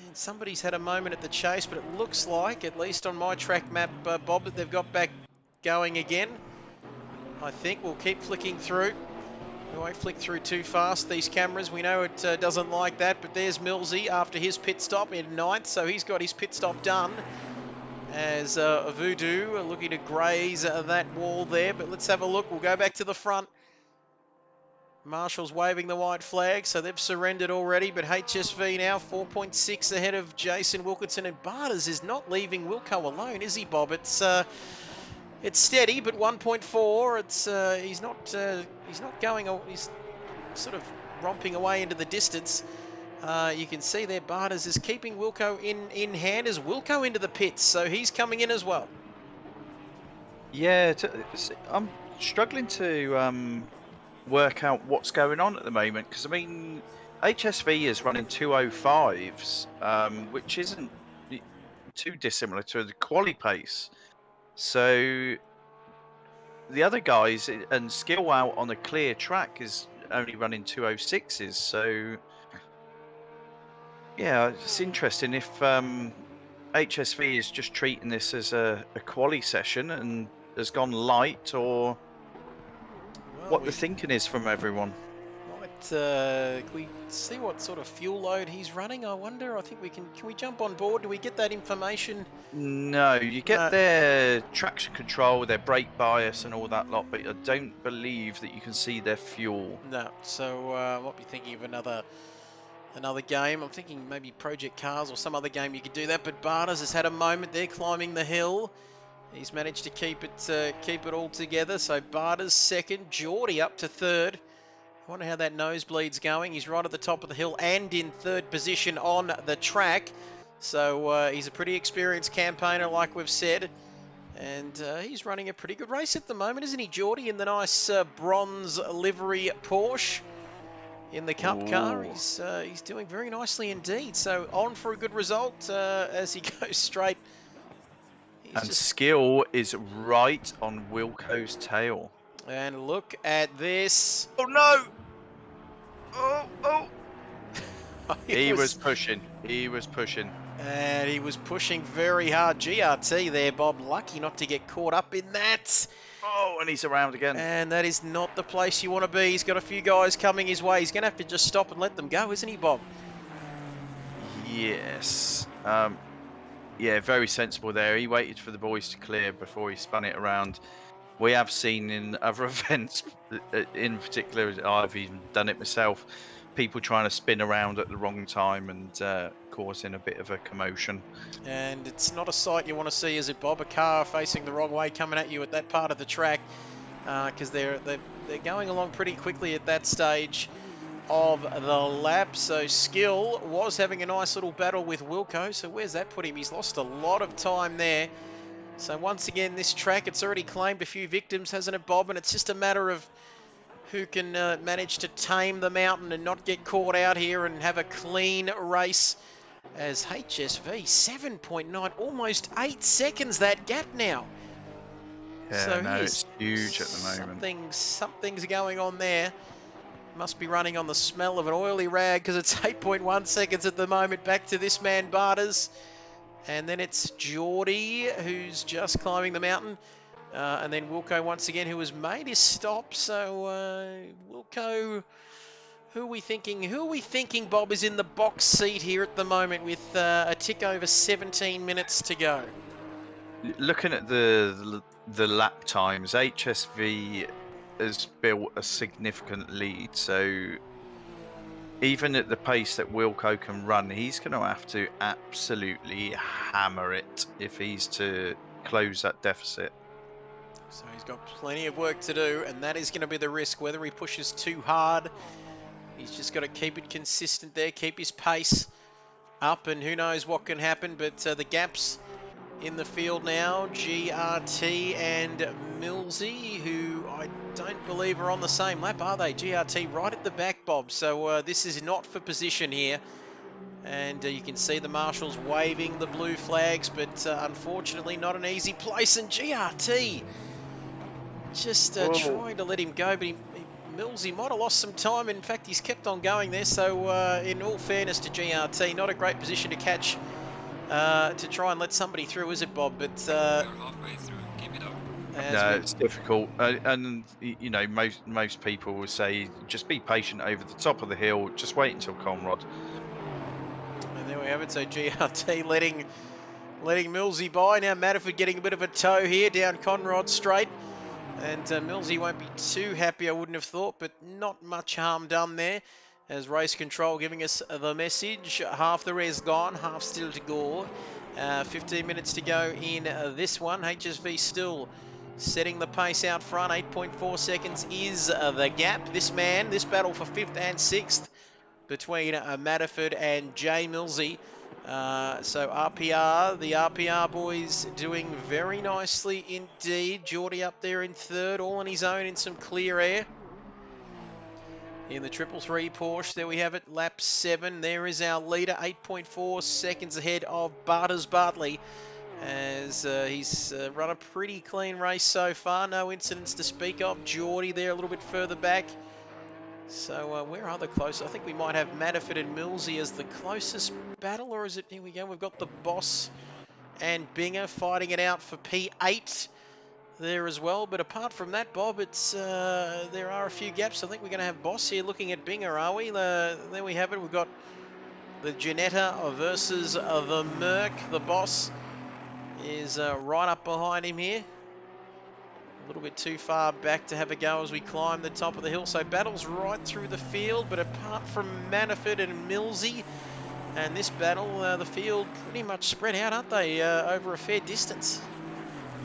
And somebody's had a moment at the chase, but it looks like, at least on my track map, Bob, that they've got back going again. I think we'll keep flicking through. We won't flick through too fast, these cameras. We know it doesn't like that, but there's Millsy after his pit stop in 9th, so he's got his pit stop done. As Voodoo looking to graze that wall there, but let's have a look. We'll go back to the front. Marshall's waving the white flag, so they've surrendered already, but HSV now 4.6 ahead of Jason Wilkinson, and Barters is not leaving Wilco alone, is he, Bob? It's steady, but 1.4. It's he's not going. He's sort of romping away into the distance. You can see there, Barters is keeping Wilco in hand as Wilco into the pits, so he's coming in as well. Yeah, I'm struggling to work out what's going on at the moment, because I mean, HSV is running 205s, which isn't too dissimilar to the quali pace. So the other guys and Skill out on a clear track is only running 206s. So yeah, it's interesting if HSV is just treating this as a quali session and has gone light, or what the thinking is from everyone. Can we see what sort of fuel load he's running, I wonder? I think we can we jump on board? Do we get that information? No, you get their traction control, their brake bias and all that lot, but I don't believe that you can see their fuel. No, so I might be thinking of another game. I'm thinking maybe Project Cars or some other game you could do that, but Barnes has had a moment there climbing the hill. He's managed to keep it all together, so Barnes second, Geordie up to third. I wonder how that nosebleed's going. He's right at the top of the hill and in third position on the track. So he's a pretty experienced campaigner, like we've said. And he's running a pretty good race at the moment, isn't he, Geordie, in the nice bronze livery Porsche in the Cup car. He's doing very nicely indeed. So on for a good result as he goes straight. Skill is right on Wilco's tail. And look at this. Oh, no! Oh! He was pushing. And he was pushing very hard. GRT there, Bob. Lucky not to get caught up in that. Oh, and he's around again. And that is not the place you want to be. He's got a few guys coming his way. He's going to have to just stop and let them go, isn't he, Bob? Yes. Yeah, very sensible there. He waited for the boys to clear before he spun it around. We have seen in other events, in particular, I've even done it myself, people trying to spin around at the wrong time and causing a bit of a commotion. And it's not a sight you want to see, is it, Bob? A car facing the wrong way coming at you at that part of the track, because they're going along pretty quickly at that stage of the lap. So Skill was having a nice little battle with Wilco. So where's that put him? He's lost a lot of time there. So once again, this track, it's already claimed a few victims, hasn't it, Bob? And it's just a matter of who can manage to tame the mountain and not get caught out here and have a clean race. As HSV 7.9, almost 8 seconds that gap now. Yeah, So no, it's huge at the moment. Something's going on there. Must be running on the smell of an oily rag, because it's 8.1 seconds at the moment. Back to this man, Barters. And then it's Geordie, who's just climbing the mountain. And then Wilco once again, who has made his stop. So Wilco, who are we thinking, Bob, is in the box seat here at the moment with a tick over 17 minutes to go? Looking at the lap times, HSV has built a significant lead. So even at the pace that Wilco can run, he's going to have to absolutely hammer it if he's to close that deficit. So he's got plenty of work to do, and that is going to be the risk. Whether he pushes too hard, he's just got to keep it consistent there, keep his pace up, and who knows what can happen. But the gaps in the field now, GRT and Millsy, who I don't believe are on the same lap, are they? GRT right at the back, Bob. So this is not for position here. And you can see the marshals waving the blue flags, but unfortunately not an easy place. And GRT just trying to let him go, but Millsy might have lost some time. In fact, he's kept on going there. So in all fairness to GRT, not a great position to catch, to try and let somebody through, is it, Bob? But halfway through. Keep it up. No, it's difficult, and you know, most people will say just be patient over the top of the hill, just wait until Conrod. And there we have it. So GRT letting Millsy by. Now Matterford getting a bit of a tow here down Conrod Straight. And Millsy won't be too happy, I wouldn't have thought, but not much harm done there. As Race Control giving us the message. Half the res gone, half still to go. 15 minutes to go in this one. HSV still setting the pace out front. 8.4 seconds is the gap. This battle for 5th and 6th between Matterford and Jay Millsy. So RPR, the RPR boys doing very nicely indeed. Geordie up there in 3rd, all on his own in some clear air. In the 333 Porsche, there we have it, lap 7. There is our leader, 8.4 seconds ahead of Barters Bartley, as he's run a pretty clean race so far. No incidents to speak of. Geordie there a little bit further back. So where are the closest? I think we might have Matterford and Millsy as the closest battle, or is it, here we go, we've got the Boss and Binger fighting it out for P8 there as well. But apart from that, Bob, it's there are a few gaps. I think we're going to have Boss here looking at Binger, are we? There we have it. We've got the Janetta versus the Merc. The Boss is right up behind him here. A little bit too far back to have a go as we climb the top of the hill. So battles right through the field, but apart from Matterford and Millsy and this battle, the field pretty much spread out, aren't they, over a fair distance?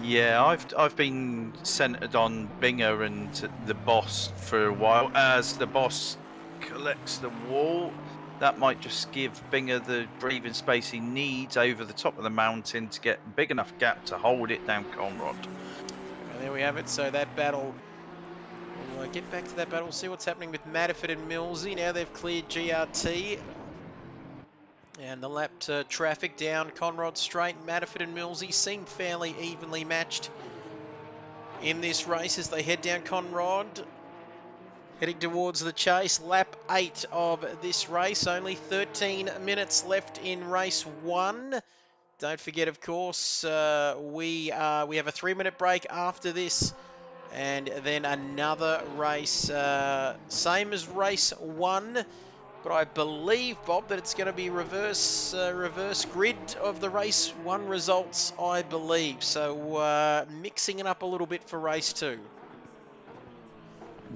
Yeah, I've been centred on Binger and the Boss for a while. As the Boss collects the wall, that might just give Binger the breathing space he needs over the top of the mountain to get a big enough gap to hold it down Conrod. And there we have it. So that battle, we'll get back to that battle, see what's happening with Matterford and Millsy. Now they've cleared GRT. And the lapped traffic down Conrod Straight. Matterford and Millsy seem fairly evenly matched in this race as they head down Conrod. Heading towards the chase. Lap 8 of this race. Only 13 minutes left in race 1. Don't forget, of course, we have a 3-minute break after this, and then another race, same as race 1, But I believe, Bob, that it's going to be reverse grid of the race 1 results, I believe. So mixing it up a little bit for race 2.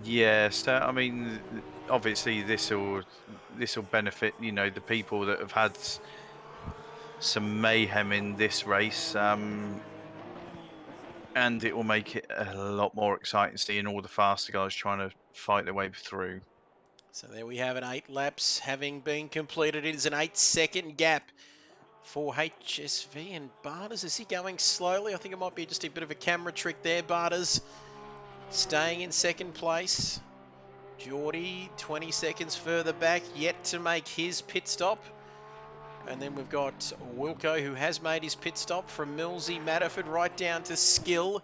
Yeah, so I mean, obviously this will benefit, you know, the people that have had some mayhem in this race, and it will make it a lot more exciting seeing all the faster guys trying to fight their way through. So there we have it, 8 laps having been completed. It is an 8-second gap for HSV and Bathurst. Is he going slowly? I think it might be just a bit of a camera trick there. Bathurst staying in 2nd place. Geordie 20 seconds further back, yet to make his pit stop. And then we've got Wilco, who has made his pit stop, from Millsy, Matterford, right down to Skill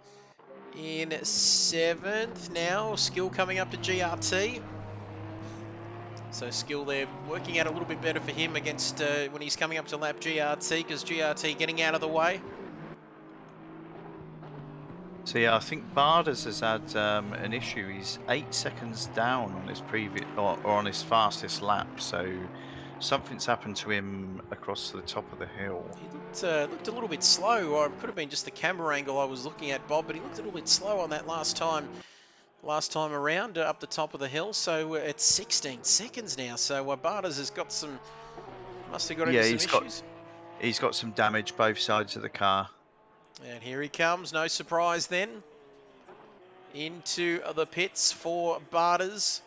in 7th now. Skill coming up to GRT. So Skill there working out a little bit better for him against when he's coming up to lap GRT, because GRT getting out of the way. So yeah, I think Barders has had an issue. He's 8 seconds down on his previous or on his fastest lap. So something's happened to him across the top of the hill. He looked a little bit slow, or it could have been just the camera angle I was looking at, Bob. But he looked a little bit slow on that last time around up the top of the hill. So it's 16 seconds now. So Barders has got some, must have got into some issues. He's got some damage both sides of the car. And here he comes, no surprise then, into the pits for Barders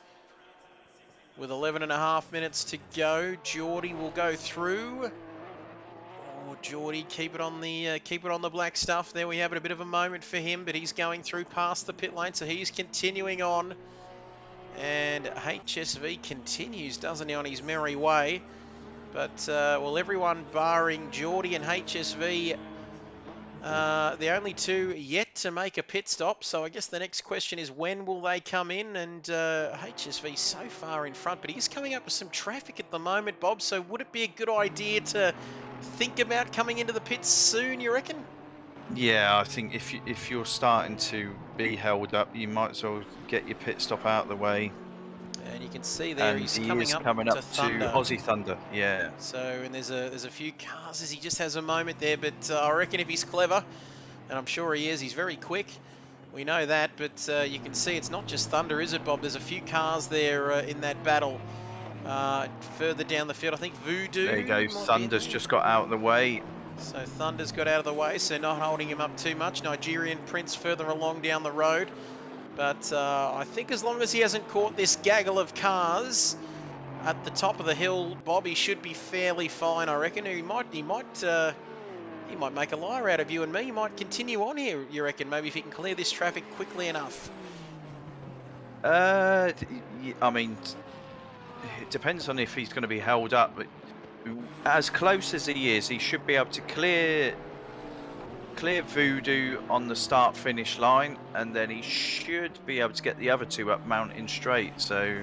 with 11.5 minutes to go. Geordie will go through. Oh, Geordie, keep it on the black stuff. There we have it, a bit of a moment for him, but he's going through past the pit lane, so he's continuing on. And HSV continues, doesn't he, on his merry way. But, well, everyone barring Geordie and HSV, the only 2 yet to make a pit stop. So I guess the next question is, when will they come in? And HSV so far in front, but he's coming up with some traffic at the moment, Bob. So would it be a good idea to think about coming into the pits soon, you reckon? Yeah, I think if you're starting to be held up, you might as well get your pit stop out of the way. And you can see there, and he's coming up to Aussie Thunder. Yeah. So, and there's a few cars as he just has a moment there, but I reckon if he's clever, and I'm sure he is, he's very quick. We know that, but you can see it's not just Thunder, is it, Bob? There's a few cars there in that battle. Further down the field, I think Voodoo. There you go. Thunder's just got out of the way. So Thunder's got out of the way, so not holding him up too much. Nigerian Prince further along down the road. But I think as long as he hasn't caught this gaggle of cars at the top of the hill, Bob, he should be fairly fine, I reckon. He might make a liar out of you and me. He might continue on here, you reckon? Maybe if he can clear this traffic quickly enough. I mean, it depends on if he's going to be held up. But as close as he is, he should be able to clear Voodoo on the start-finish line, and then he should be able to get the other 2 up Mountain Straight. So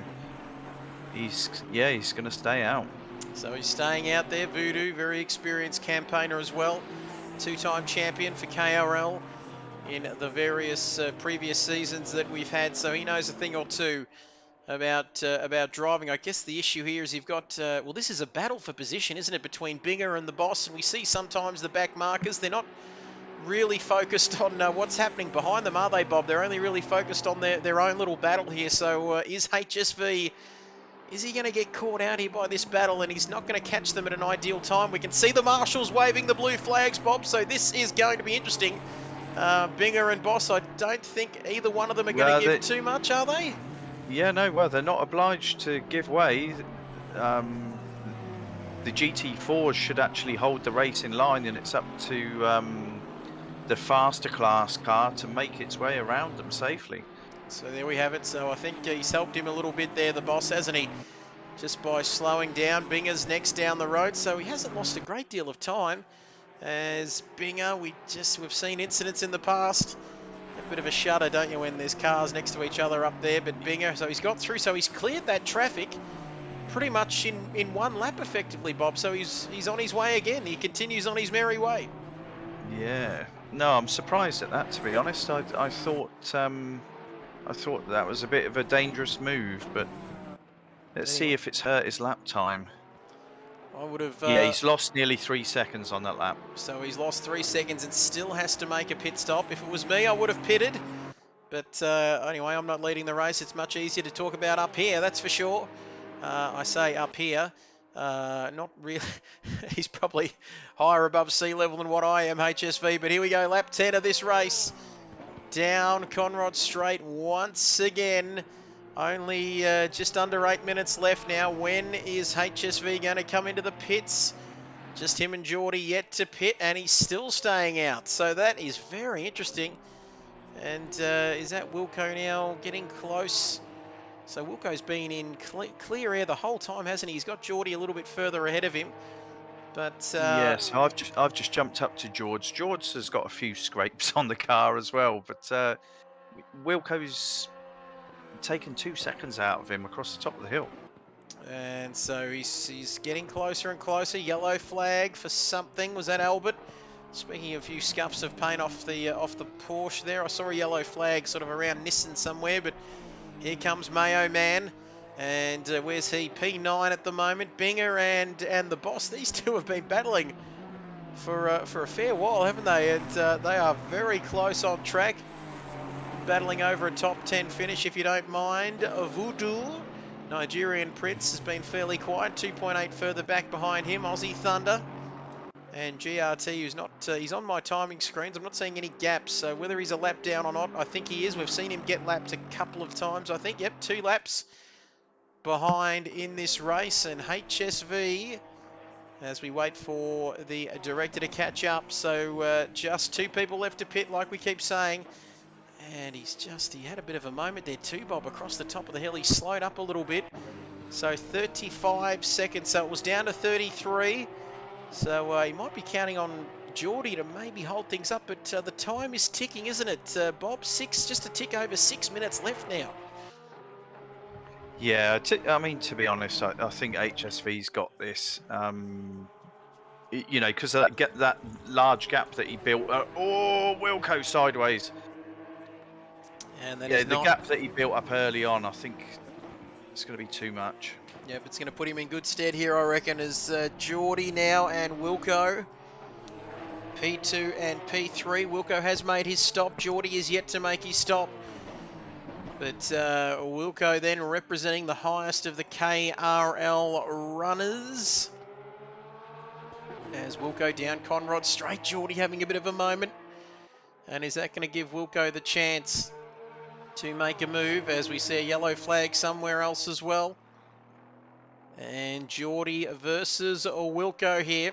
he's going to stay out. So he's staying out there. Voodoo, very experienced campaigner as well, 2-time champion for KRL in the various previous seasons that we've had. So he knows a thing or two about driving. I guess the issue here is you've got, well, this is a battle for position, isn't it, between Binger and the boss? And we see sometimes the back markers, they're not really focused on what's happening behind them, are they, Bob? They're only really focused on their own little battle here. So is HSV, is he going to get caught out here by this battle, and he's not going to catch them at an ideal time? We can see the marshals waving the blue flags, Bob, so this is going to be interesting. Binger and Boss, I don't think either one of them are going to give too much, are they? Yeah, no, well, they're not obliged to give way. The GT4s should actually hold the race in line, and it's up to the faster class car to make its way around them safely. So there we have it. So I think he's helped him a little bit there, the boss, hasn't he? Just by slowing down. Binger's next down the road, so he hasn't lost a great deal of time. As Binger, we've seen incidents in the past. A bit of a shudder, don't you, when there's cars next to each other up there. But Binger, so he's got through, so he's cleared that traffic pretty much in one lap effectively, Bob. So he's on his way again. He continues on his merry way. Yeah. No, I'm surprised at that, to be honest. I thought that was a bit of a dangerous move, but Let's see if it's hurt his lap time. I would have... yeah, he's lost nearly 3 seconds on that lap. So he's lost 3 seconds and still has to make a pit stop. If it was me, I would have pitted. But anyway, I'm not leading the race. It's much easier to talk about up here, that's for sure. I say up here. Not really. He's probably higher above sea level than what I am, HSV. But here we go, lap 10 of this race. Down Conrod Straight once again. Only just under 8 minutes left now. When is HSV going to come into the pits? Just him and Geordie yet to pit, and he's still staying out. So that is very interesting. And is that Wilco now getting close? So Wilco's been in clear air the whole time, hasn't he? He's got Geordie a little bit further ahead of him. But yes, I've just jumped up to George. George has got a few scrapes on the car as well, but Wilco's taken 2 seconds out of him across the top of the hill. And so he's getting closer and closer. Yellow flag for something. Was that Albert? Speaking of a few scuffs of paint off the Porsche there, I saw a yellow flag sort of around Nissan somewhere, but here comes Mayo Man. And where's he? P9 at the moment. Binger and the boss. These two have been battling for a fair while, haven't they? And they are very close on track. Battling over a top 10 finish, if you don't mind. Voodoo, Nigerian Prince, has been fairly quiet. 2.8 further back behind him. Aussie Thunder. And GRT, who's not, he's on my timing screens. I'm not seeing any gaps. So whether he's a lap down or not, I think he is. We've seen him get lapped a couple of times, I think. Yep, 2 laps behind in this race. And HSV, as we wait for the director to catch up. So just 2 people left to pit, like we keep saying. And he had a bit of a moment there too, Bob, across the top of the hill. He slowed up a little bit. So 35 seconds. So it was down to 33. So he might be counting on Geordie to maybe hold things up. But the time is ticking, isn't it, Bob? Just a tick over 6 minutes left now. Yeah, I mean, to be honest, I think HSV's got this. You know, because that large gap that he built. Oh, Wilco sideways. And that yeah, is the gap that he built up early on, I think it's going to be too much. Yep, it's going to put him in good stead here, I reckon, as Geordie now and Wilco. P2 and P3. Wilco has made his stop. Geordie is yet to make his stop. But Wilco then representing the highest of the KRL runners. As Wilco down Conrod Straight. Geordie having a bit of a moment. And is that going to give Wilco the chance to make a move, as we see a yellow flag somewhere else as well? And Geordie versus Wilco here.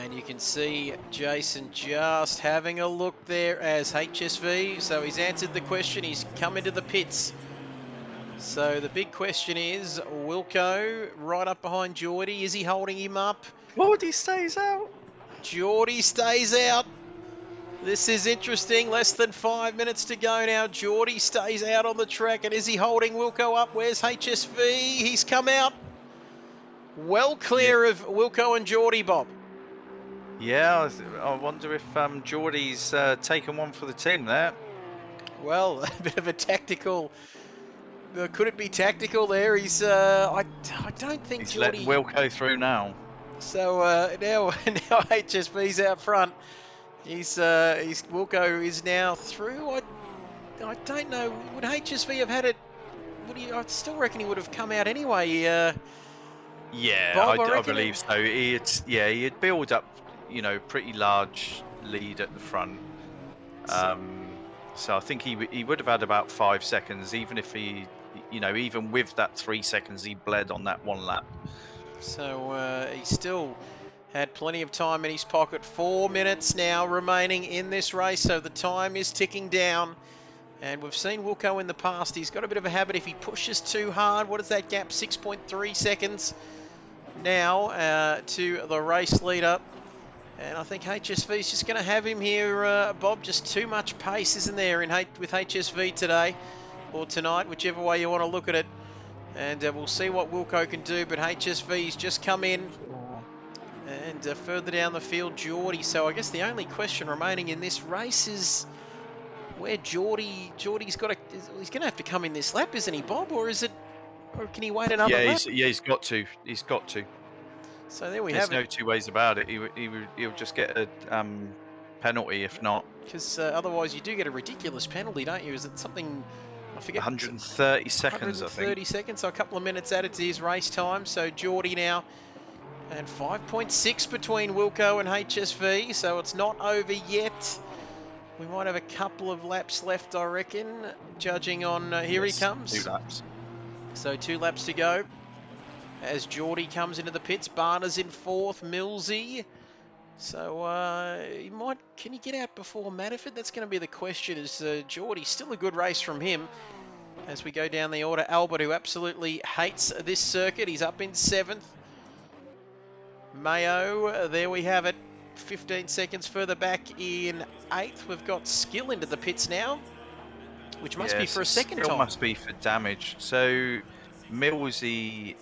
And you can see Jason just having a look there as HSV. So he's answered the question. He's come into the pits. So the big question is, Wilco right up behind Geordie. Is he holding him up? Geordie stays out. Geordie stays out. This is interesting. Less than 5 minutes to go now. Geordie stays out on the track. And is he holding Wilco up? Where's HSV? He's come out. Well clear of Wilco and Geordie, Bob. Yeah, I wonder if Geordie's taken one for the team there. Well, a bit of a tactical... could it be tactical there? He's... I don't think he's Geordie... let Wilco through now. So now HSV's out front. Wilco is now through. I don't know. Would HSV have had it? I still reckon he would have come out anyway. Yeah, Bob, I believe so. He had built up, you know, pretty large lead at the front. So I think he would have had about 5 seconds, even if he, you know, even with that 3 seconds, he bled on that 1 lap. So he still had plenty of time in his pocket. 4 minutes now remaining in this race, so the time is ticking down. And we've seen Wilco in the past. He's got a bit of a habit if he pushes too hard. What is that gap? 6.3 seconds now to the race leader. And I think HSV is just going to have him here, Bob. Just too much pace, isn't there, with HSV today or tonight, whichever way you want to look at it. And we'll see what Wilco can do. But HSV's just come in. And further down the field, Geordie. So I guess the only question remaining in this race is where Geordie's got to, he's going to have to come in this lap, isn't he, Bob? Or can he wait another lap? He's got to. He's got to. So there we There's have no it. two ways about it. He'll just get a penalty if not. Because otherwise you do get a ridiculous penalty, don't you? Is it something, I forget. 130 seconds, 130 I think. seconds, so a couple of minutes added to his race time. So Geordie now, and 5.6 between Wilco and HSV, so it's not over yet. We might have a couple of laps left, I reckon, judging on, here he comes. 2 laps. So 2 laps to go. As Geordie comes into the pits, Barner's in 4th, Millsy. So can he get out before Matterford? That's going to be the question. Is Geordie still a good race from him? As we go down the order, Albert, who absolutely hates this circuit, he's up in 7th. Mayo, there we have it. 15 seconds further back in 8th. We've got Skill into the pits now, which must be for a second time. Must be for damage. So Millsy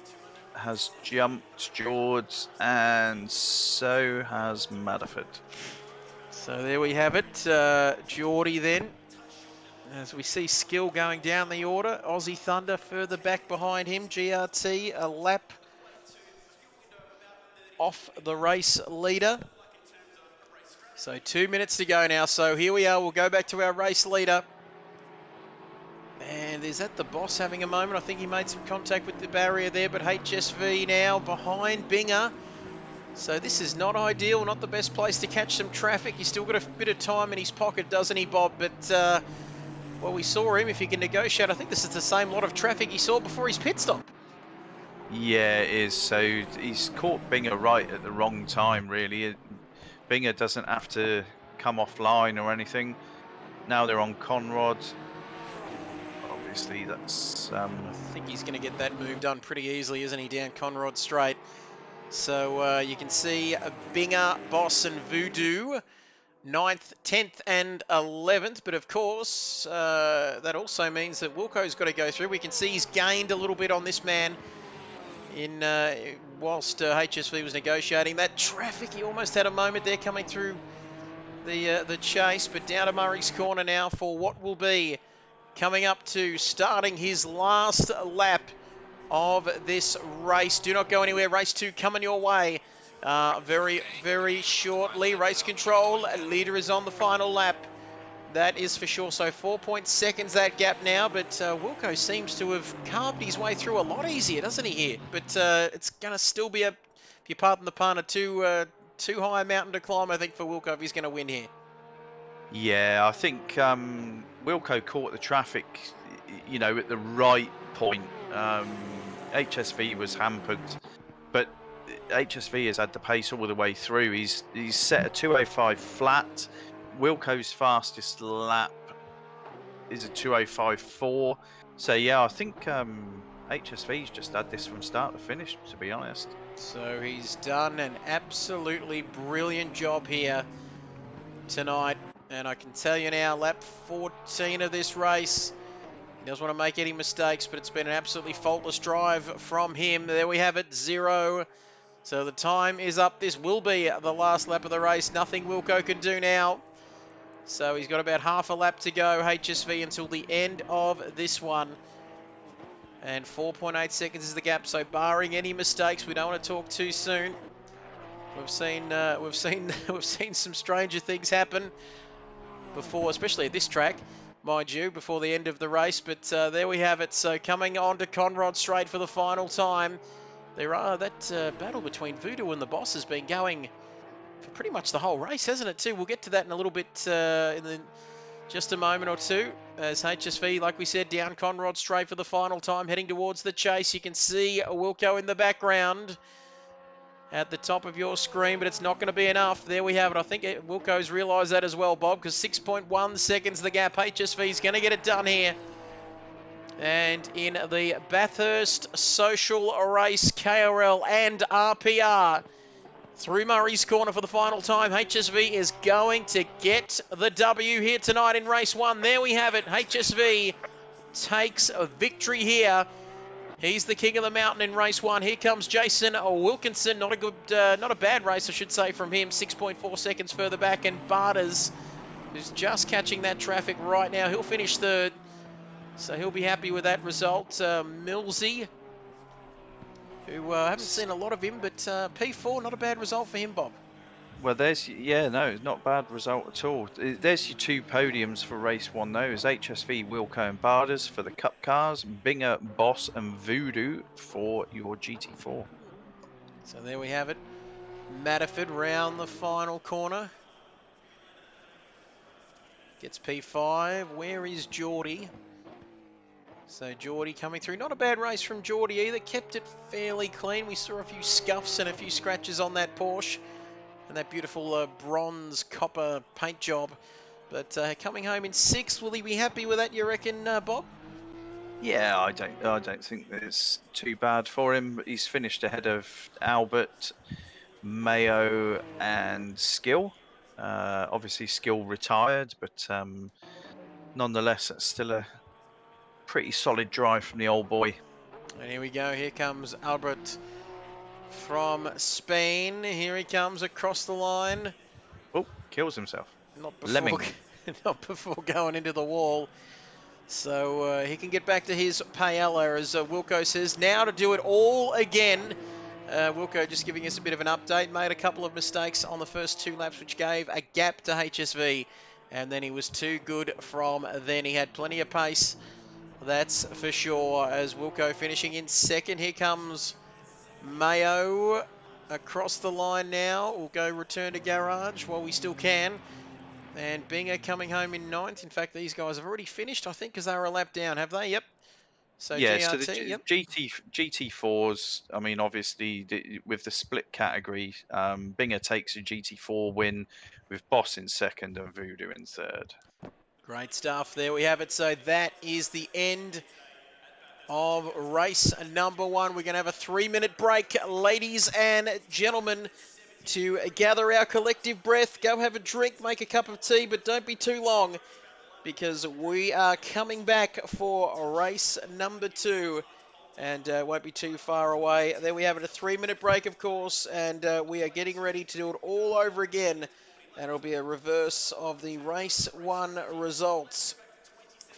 has jumped George, and so has Matterford. So there we have it. Geordie then, as we see Skill going down the order. Aussie Thunder further back behind him. GRT a lap off the race leader. So 2 minutes to go now. So here we are. We'll go back to our race leader. And is that the boss having a moment? I think he made some contact with the barrier there, but HSV now behind Binger. So this is not ideal, not the best place to catch some traffic. He's still got a bit of time in his pocket, doesn't he, Bob? But, well, we saw him. If he can negotiate, I think this is the same lot of traffic he saw before his pit stop. Yeah, it is. So he's caught Binger right at the wrong time, really. Binger doesn't have to come offline or anything. Now they're on Conrod. Obviously, that's... I think he's going to get that move done pretty easily, isn't he, down Conrod straight. So you can see Binger, Boss and Voodoo, 9th, 10th and 11th. But of course, that also means that Wilco's got to go through. We can see he's gained a little bit on this man in whilst HSV was negotiating. That traffic, he almost had a moment there coming through the chase. But down to Murray's Corner now for what will be coming up to starting his last lap of this race. Do not go anywhere. Race 2 coming your way very, very shortly. Race control. Leader is on the final lap. That is for sure. So 4 seconds that gap now. But Wilco seems to have carved his way through a lot easier, doesn't he, here? But it's going to still be, if you pardon the pun, a too high a mountain to climb, I think, for Wilco if he's going to win here. Yeah, I think Wilco caught the traffic, you know, at the right point. HSV was hampered, but HSV has had the pace all the way through. He's set a 2:05 flat. Wilco's fastest lap is a 2:05.4. So yeah, I think HSV's just had this from start to finish, to be honest. So he's done an absolutely brilliant job here tonight. And I can tell you now, lap 14 of this race, he doesn't want to make any mistakes, but it's been an absolutely faultless drive from him. There we have it, 0. So the time is up. This will be the last lap of the race. Nothing Wilco can do now. So he's got about half a lap to go, HSV, until the end of this one. And 4.8 seconds is the gap. So barring any mistakes, we don't want to talk too soon. We've seen some stranger things happen before, especially at this track, mind you, before the end of the race. But there we have it. So coming on to Conrod straight for the final time. That battle between Voodoo and the Boss has been going for pretty much the whole race, hasn't it, too? We'll get to that in a little bit just a moment or two. As HSV, like we said, down Conrod straight for the final time, heading towards the chase. You can see Wilco in the background at the top of your screen, but it's not going to be enough. There we have it. I think Wilco's realised that as well, Bob, because 6.1 seconds the gap. HSV's going to get it done here. And in the Bathurst Social Race KRL and RPR, through Murray's Corner for the final time, HSV is going to get the W here tonight in race 1. There we have it. HSV takes a victory here. He's the king of the mountain in race 1. Here comes Jason Wilkinson. Not a bad race, I should say, from him. 6.4 seconds further back. And Barters who's just catching that traffic right now. He'll finish third, so he'll be happy with that result. Millsy, who haven't seen a lot of him, but P4, not a bad result for him, Bob. Well, no, not a bad result at all. There's your 2 podiums for race 1, though. Is HSV, Wilco and Bathurst for the Cup cars, Binger, Boss and Voodoo for your GT4. So there we have it. Matterford round the final corner. Gets P5. Where is Geordie? So Geordie coming through. Not a bad race from Geordie either. Kept it fairly clean. We saw a few scuffs and a few scratches on that Porsche. And that beautiful bronze copper paint job. But coming home in 6th, will he be happy with that, you reckon, Bob? Yeah, I don't think it's too bad for him. He's finished ahead of Albert, Mayo and Skill. Obviously Skill retired, but nonetheless it's still a pretty solid drive from the old boy. And here we go. Here comes Albert from Spain. Here he comes across the line. Oh, kills himself. Not before, Lemming. not before going into the wall. So he can get back to his paella, as Wilco says. Now to do it all again. Wilco just giving us a bit of an update. Made a couple of mistakes on the first 2 laps, which gave a gap to HSV. And then he was too good from then. He had plenty of pace, that's for sure, as Wilco finishing in 2nd. Here comes Mayo across the line now. We'll go return to garage while we still can. And Binger coming home in 9th. In fact, these guys have already finished, I think, because they were a lap down, have they? Yep. So yeah, GRT, so the yep. GT4s, I mean, obviously, with the split category, Binger takes a GT4 win with Boss in 2nd and Voodoo in 3rd. Great stuff. There we have it. So that is the end of race number 1. We're going to have a 3-minute break, ladies and gentlemen, to gather our collective breath. Go have a drink, make a cup of tea, but don't be too long, because we are coming back for race number 2 and won't be too far away. There we have it, a 3-minute break, of course, and we are getting ready to do it all over again, and it'll be a reverse of the race 1 results.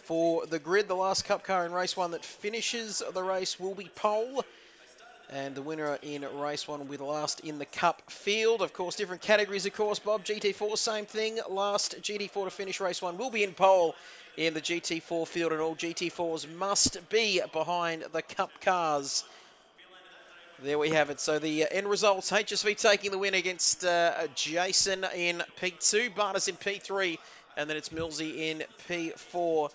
For the grid, the last Cup car in race 1 that finishes the race will be pole. And the winner in race 1 will be the last in the Cup field. Of course, different categories, of course, Bob. GT4, same thing. Last GT4 to finish race 1 will be in pole in the GT4 field. And all GT4s must be behind the Cup cars. There we have it. So the end results, HSV taking the win against Jason in P2, Barnes in P3, and then it's Millsy in P4.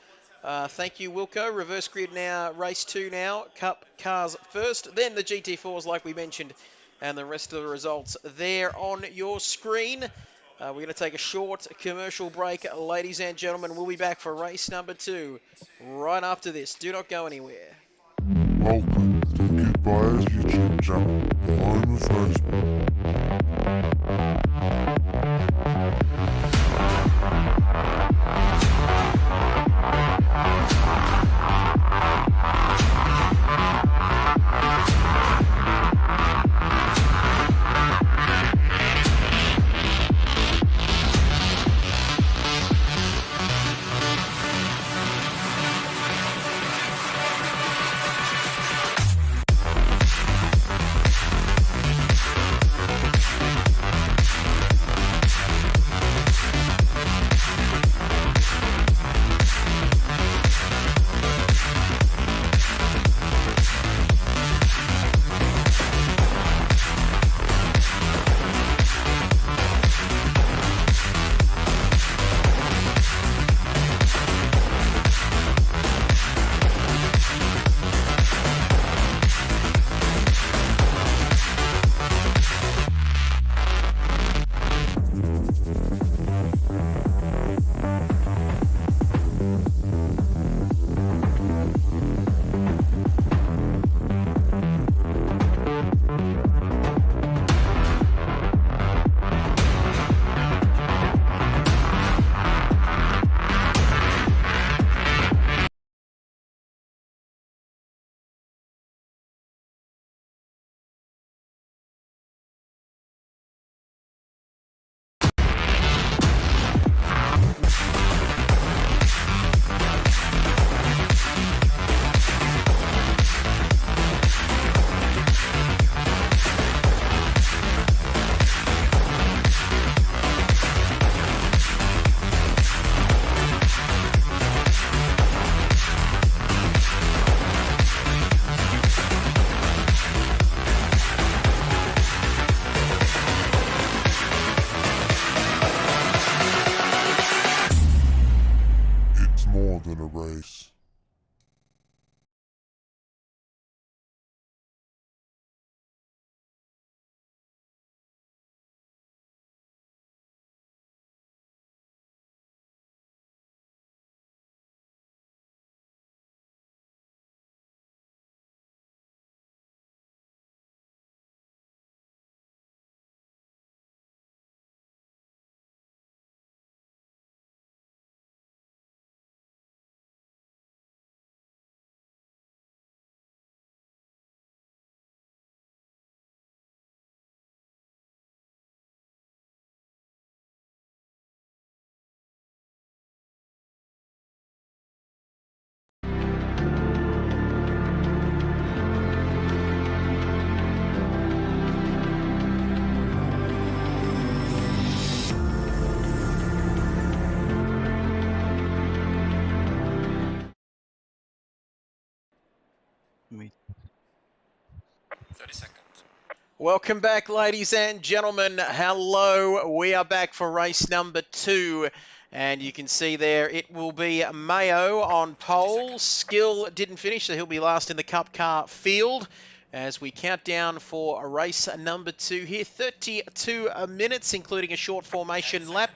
Thank you, Wilco. Reverse grid now, race 2 now. Cup cars first, then the GT4s like we mentioned, and the rest of the results there on your screen. We're going to take a short commercial break, ladies and gentlemen. We'll be back for race number 2 right after this. Do not go anywhere. Welcome to Goodbye's YouTube channel, the home of Facebook. race. Me. 30 seconds. Welcome back, ladies and gentlemen. Hello. We are back for race number 2. And you can see there it will be Mayo on pole. Skill didn't finish, so he'll be last in the Cup car field. As we count down for race number 2 here, 32 minutes, including a short formation lap.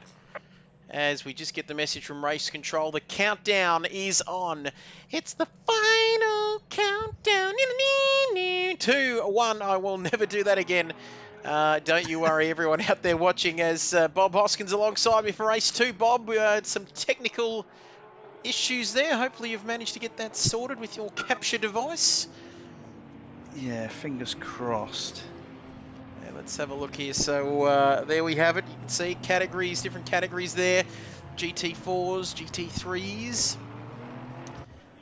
As we just get the message from race control, the countdown is on. It's the final countdown. 2, 1. I will never do that again. Don't you worry, everyone out there watching, as Bob Hoskins alongside me for race 2. Bob, we had some technical issues there. Hopefully you've managed to get that sorted with your capture device. Yeah, fingers crossed. Let's have a look here. So there we have it. You can see categories, different categories there. GT4s, GT3s.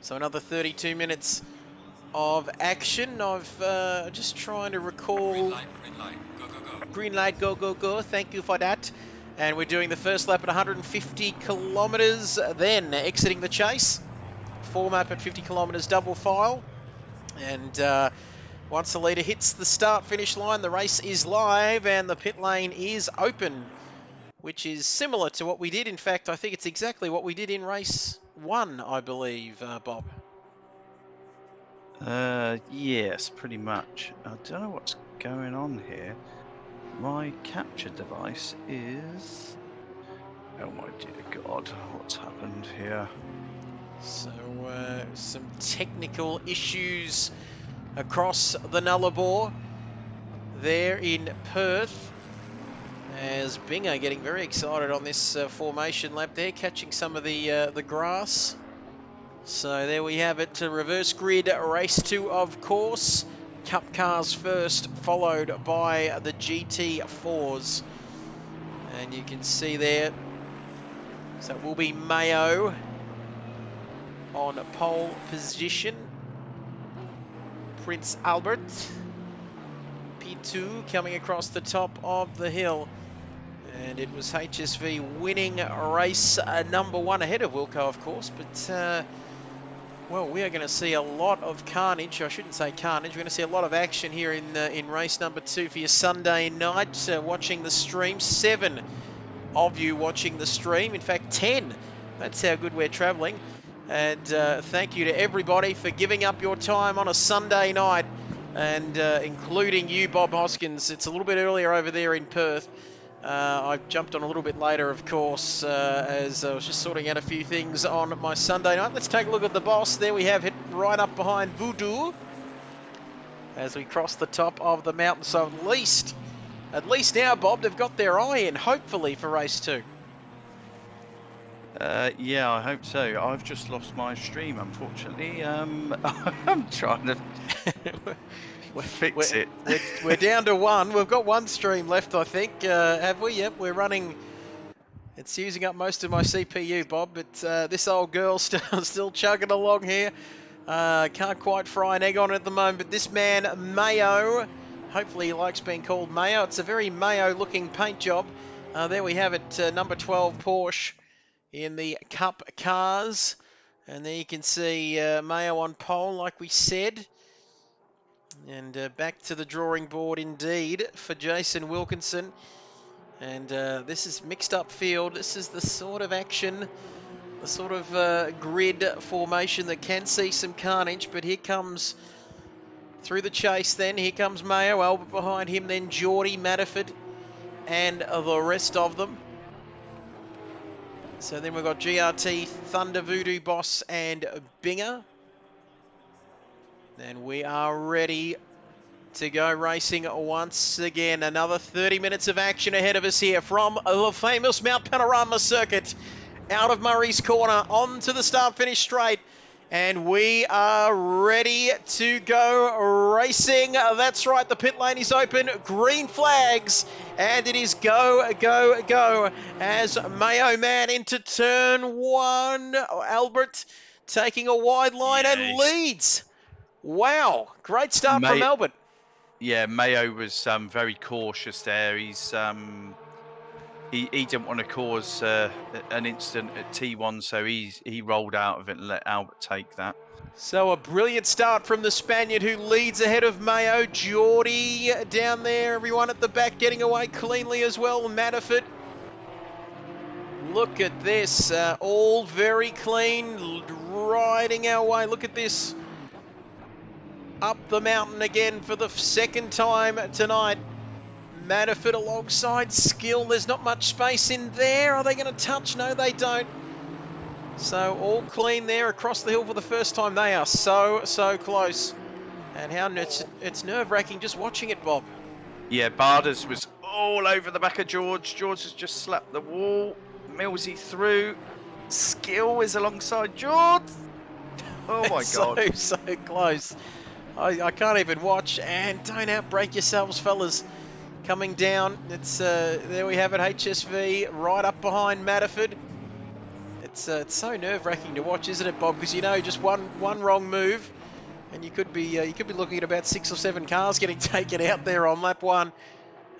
So another 32 minutes of action. I've just trying to recall. Green light, green light. Go, go, go. Green light, go, go, go. Thank you for that. And we're doing the first lap at 150 kilometres, then exiting the chase. Form-up at 50 kilometres double file. And once the leader hits the start-finish line, the race is live and the pit lane is open, which is similar to what we did. In fact, I think it's exactly what we did in race 1, I believe, Bob. Yes, pretty much. I don't know what's going on here. My capture device is... Oh my dear God, what's happened here? So some technical issues across the Nullarbor there in Perth. As Bingo getting very excited on this formation lap there, catching some of the grass. So there we have it, reverse grid, race 2 of course. Cup cars first, followed by the GT4s. And you can see there, so it will be Mayo on pole position. Prince Albert, P2 coming across the top of the hill. And it was HSV winning race number 1 ahead of Wilco, of course. But, well, we are going to see a lot of carnage. I shouldn't say carnage. We're going to see a lot of action here in race number 2 for your Sunday night. Watching the stream, 7 of you watching the stream. In fact, 10. That's how good we're travelling. And thank you to everybody for giving up your time on a Sunday night. And including you, Bob Hoskins. It's a little bit earlier over there in Perth. I jumped on a little bit later, of course, as I was just sorting out a few things on my Sunday night. Let's take a look at the boss. There we have it, right up behind Voodoo as we cross the top of the mountain. So at least now, Bob, they've got their eye in, hopefully, for race 2. Yeah, I hope so. I've just lost my stream, unfortunately. I'm trying to fix it. We're down to 1. We've got 1 stream left, I think. Have we? Yep, we're running. It's using up most of my CPU, Bob, but this old girl's still chugging along here. Can't quite fry an egg on it at the moment, but this man, Mayo, hopefully he likes being called Mayo. It's a very Mayo-looking paint job. There we have it, number 12 Porsche in the Cup cars. And there you can see Mayo on pole, like we said. And back to the drawing board indeed for Jason Wilkinson. And this is mixed up field. This is the sort of action sort of grid formation that can see some carnage, but here comes through the chase then. Here comes Mayo, Albert behind him, then Geordie, Matterford, and the rest of them. So then we've got GRT, Thunder, Voodoo, Boss, and Binger. And we are ready to go racing once again. Another 30 minutes of action ahead of us here from the famous Mount Panorama Circuit. Out of Murray's Corner, onto the start-finish straight. And we are ready to go racing. That's right, the pit lane is open. Green flags. And it is go, go, go. As Mayo Man into turn 1. Albert taking a wide line and leads. Wow, great start from Albert. Yeah, Mayo was very cautious there. He didn't want to cause an incident at T1, so he rolled out of it and let Albert take that. So a brilliant start from the Spaniard who leads ahead of Mayo. Geordie down there, everyone at the back getting away cleanly as well. Matterford. Look at this, all very clean, riding our way. Look at this. Up the mountain again for the second time tonight. Matterford alongside Skill. There's not much space in there. Are they going to touch? No, they don't. So all clean there across the hill for the first time. They are so close. And how it's nerve-wracking just watching it, Bob. Yeah, Bathurst was all over the back of George. George has just slapped the wall. Millsy through. Skill is alongside George. Oh my God. So close. I can't even watch. And don't outbreak yourselves, fellas. Coming down, it's there we have it. HSV right up behind Matterford. It's so nerve-wracking to watch, isn't it, Bob? Because you know, just one wrong move, and you could be looking at about 6 or 7 cars getting taken out there on lap 1.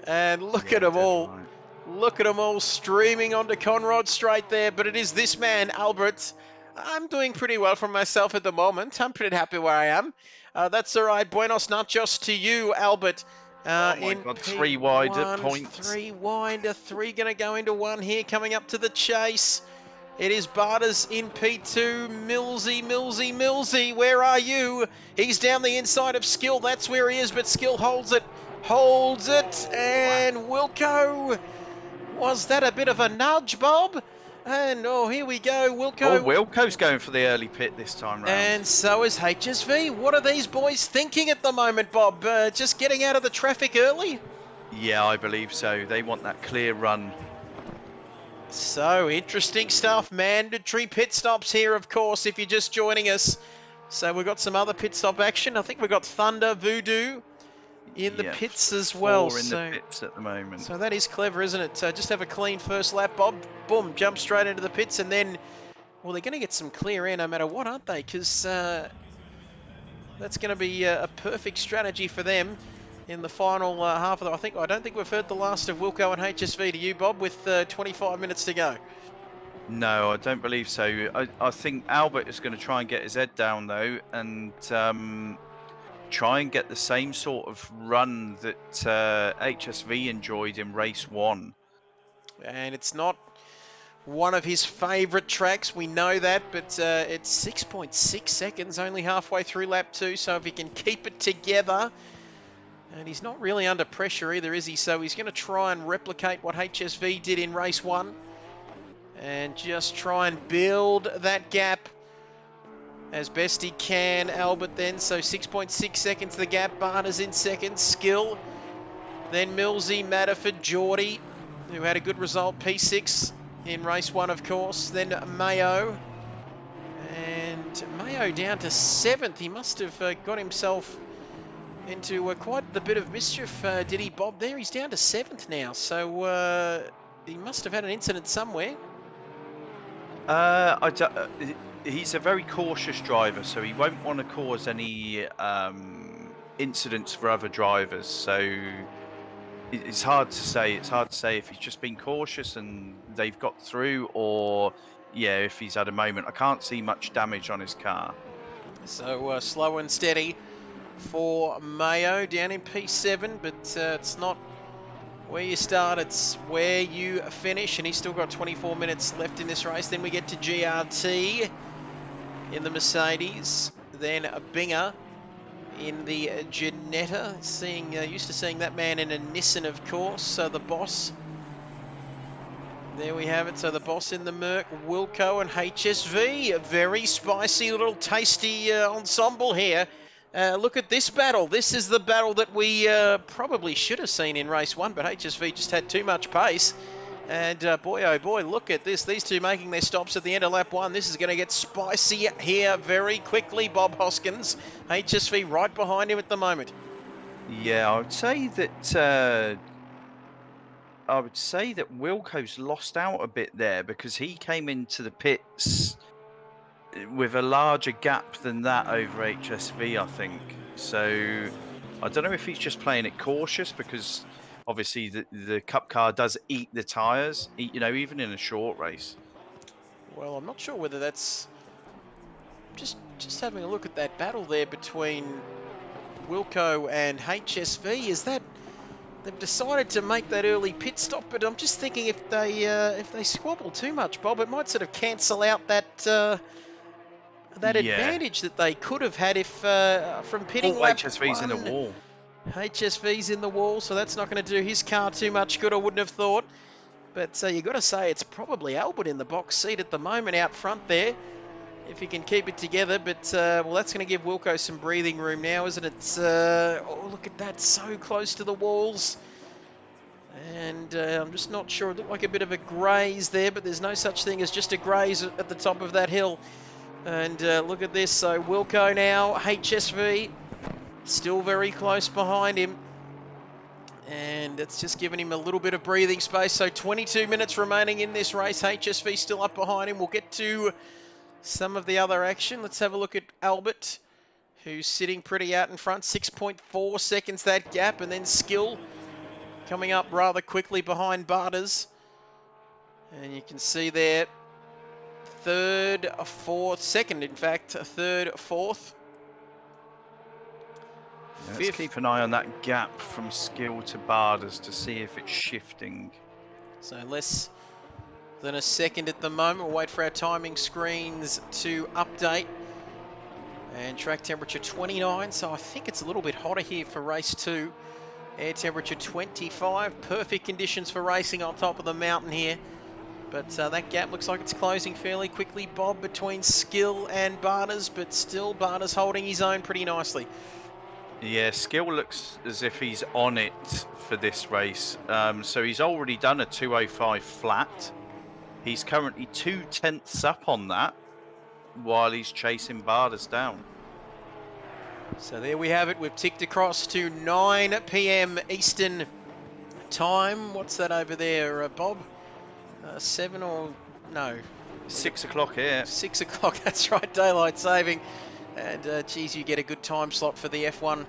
And look at them all. Right. Look at them all streaming onto Conrod straight there. But it is this man, Albert. I'm doing pretty well for myself at the moment. I'm pretty happy where I am. That's all right. Buenos nachos to you, Albert. Oh my God, 3 wide at points. 3 wide, 3 going to go into 1 here, coming up to the chase. It is Barters in P2. Millsy, where are you? He's down the inside of Skill, that's where he is, but Skill holds it, and Wilco. Was that a bit of a nudge, Bob? And here we go, Wilco. Oh, Wilco's going for the early pit this time round. And so is HSV. What are these boys thinking at the moment, Bob? Just getting out of the traffic early? Yeah, I believe so. They want that clear run. So, interesting stuff. Mandatory pit stops here, of course, if you're just joining us. So we've got some other pit stop action. I think we've got Thunder, Voodoo in the pits as well. 4 in the pits at the moment. So that is clever, isn't it? Just have a clean first lap, Bob. Boom, jump straight into the pits, and then, well, they're going to get some clear air no matter what, aren't they? Because that's going to be a perfect strategy for them in the final half of the... I don't think we've heard the last of Wilco and HSV to you, Bob, with 25 minutes to go. No, I don't believe so. I think Albert is going to try and get his head down, though, and try and get the same sort of run that HSV enjoyed in race 1. And it's not one of his favourite tracks, we know that, but it's 6.6 seconds, only halfway through lap 2, so if he can keep it together, and he's not really under pressure either, is he? So he's going to try and replicate what HSV did in race 1, and just try and build that gap as best he can. Albert then, so 6.6 seconds the gap. Barnes in second, Skill. Then Millsy, Matterford, Geordie, who had a good result, P6 in race 1, of course. Then Mayo. And Mayo down to 7th. He must have got himself into quite the bit of mischief, did he, Bob, there? He's down to 7th now, so he must have had an incident somewhere. He's a very cautious driver, so he won't want to cause any incidents for other drivers. So it's hard to say. It's hard to say if he's just been cautious and they've got through, or yeah, if he's had a moment. I can't see much damage on his car. So slow and steady for Mayo down in P7, but it's not Where you start, it's where you finish, and he's still got 24 minutes left in this race. Then we get to GRT in the Mercedes, then a Binger in the Ginetta. Used to seeing that man in a Nissan, of course. So the boss, there we have it. So the boss in the Merc, Wilco and HSV. A very spicy little tasty ensemble here. Look at this battle. This is the battle that we probably should have seen in race 1, but HSV just had too much pace. And boy, oh boy, look at this. These two making their stops at the end of lap 1. This is going to get spicy here very quickly, Bob Hoskins. HSV right behind him at the moment. Yeah, I would say that Wilco's lost out a bit there because he came into the pits with a larger gap than that over HSV, I think. So I don't know if he's just playing it cautious because obviously the Cup car does eat the tyres, you know, even in a short race. Well, I'm not sure whether that's... Just having a look at that battle there between Wilco and HSV. Is that... They've decided to make that early pit stop, but I'm just thinking if they squabble too much, Bob, it might sort of cancel out that advantage that they could have had if from pitting lap HSV's 1. in the wall. HSV's in the wall, so that's not going to do his car too much good, I wouldn't have thought. But you've got to say it's probably Albert in the box seat at the moment out front there, if he can keep it together. But, well, that's going to give Wilco some breathing room now, isn't it? Oh, look at that, so close to the walls. And I'm just not sure. It looked like a bit of a graze there, but there's no such thing as just a graze at the top of that hill. And look at this. So Wilco now, HSV, still very close behind him. And it's just given him a little bit of breathing space. So 22 minutes remaining in this race. HSV still up behind him. We'll get to some of the other action. Let's have a look at Albert, who's sitting pretty out in front. 6.4 seconds that gap. And then Skill coming up rather quickly behind Barters. And you can see there, third, fourth, second in fact, third, fourth. Yeah, let's keep an eye on that gap from Skill to Barters to see if it's shifting. So less than a second at the moment. We'll wait for our timing screens to update. And track temperature 29, so I think it's a little bit hotter here for race 2. Air temperature 25, perfect conditions for racing on top of the mountain here. But that gap looks like it's closing fairly quickly, Bob, between Skill and Barters, but still Barters holding his own pretty nicely. Yeah, Skill looks as if he's on it for this race. So he's already done a 2:05 flat. He's currently 2/10 up on that while he's chasing Barters down. So there we have it. We've ticked across to 9 p.m. Eastern time. What's that over there, Bob? 7 or... no. 6 o'clock here. 6 o'clock, that's right, daylight saving. And, geez, you get a good time slot for the F1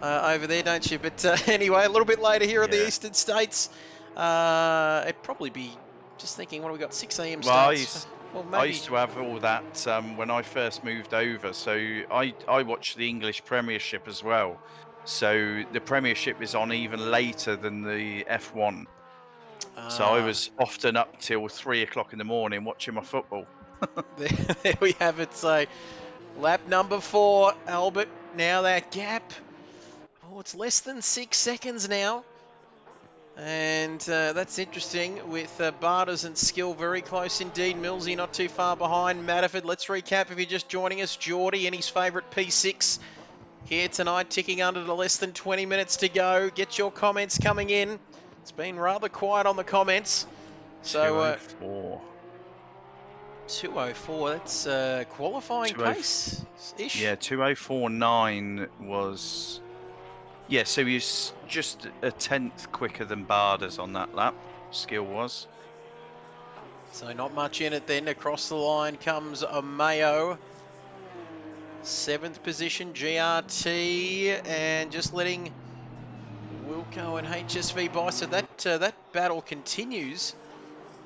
over there, don't you? But anyway, a little bit later here in the Eastern States. It'd probably be, just thinking, what have we got, 6 a.m. starts? Well, maybe... I used to have all that when I first moved over. So I watched the English Premiership as well. So the Premiership is on even later than the F1. So I was often up till 3 o'clock in the morning watching my football. There we have it. So lap number 4, Albert. Now that gap. Oh, it's less than 6 seconds now. And that's interesting with Barters and Skill very close indeed. Millsy not too far behind Matterford. Let's recap if you're just joining us. Geordie and his favourite P6 here tonight, ticking under to less than 20 minutes to go. Get your comments coming in. It's been rather quiet on the comments. So 2:04, that's qualifying pace-ish? Yeah, 2:04.9 was... Yeah, so he was just a 10th quicker than Barters on that lap, Skill was. So not much in it then. Across the line comes a Mayo. 7th position, GRT, and just letting Wilco and HSV by. So that battle continues.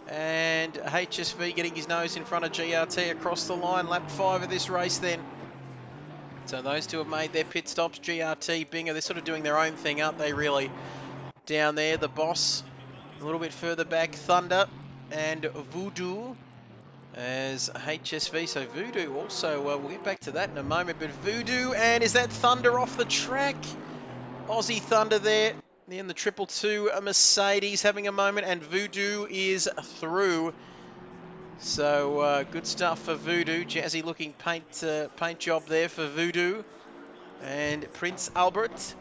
And HSV getting his nose in front of GRT across the line. Lap 5 of this race then. So those two have made their pit stops. GRT, Binger, they're sort of doing their own thing, aren't they, really? down there, the boss. A little bit further back, Thunder and Voodoo as HSV. So Voodoo also, we'll get back to that in a moment. But Voodoo, and is that Thunder off the track? Aussie Thunder there in the 222 Mercedes having a moment, and Voodoo is through. So good stuff for Voodoo. Jazzy looking paint job there for Voodoo. And Prince Albert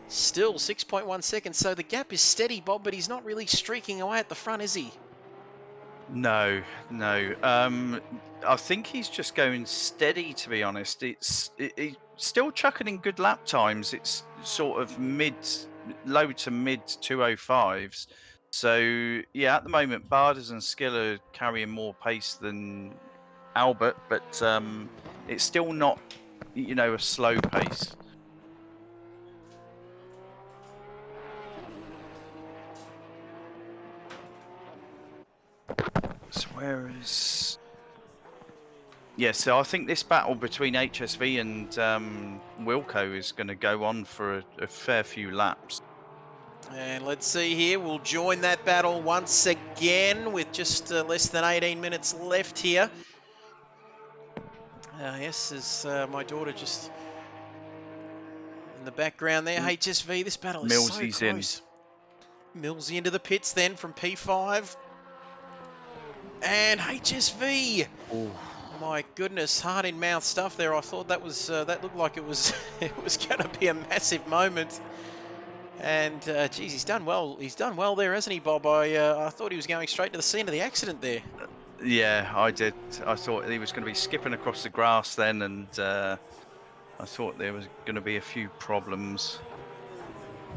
still 6.1 seconds. So the gap is steady, Bob, but he's not really streaking away at the front, is he? No, no. I think he's just going steady, to be honest. He's still chucking in good lap times. It's sort of low to mid 205s. So yeah, at the moment, Barders and Skill are carrying more pace than Albert, but it's still not, a slow pace. So where is... Yeah, so I think this battle between HSV and Wilco is going to go on for a fair few laps. And let's see here, we'll join that battle once again with just less than 18 minutes left here. Yes, as my daughter just in the background there, HSV, this battle is Millsy's so close. Millsy into the pits then from P5. And HSV. Ooh. My goodness, heart in mouth stuff there. I thought that was that looked like it was it was going to be a massive moment. And geez, he's done well. He's done well there, hasn't he, Bob? I thought he was going straight to the scene of the accident there. Yeah, I did. I thought he was going to be skipping across the grass then, and I thought there was going to be a few problems.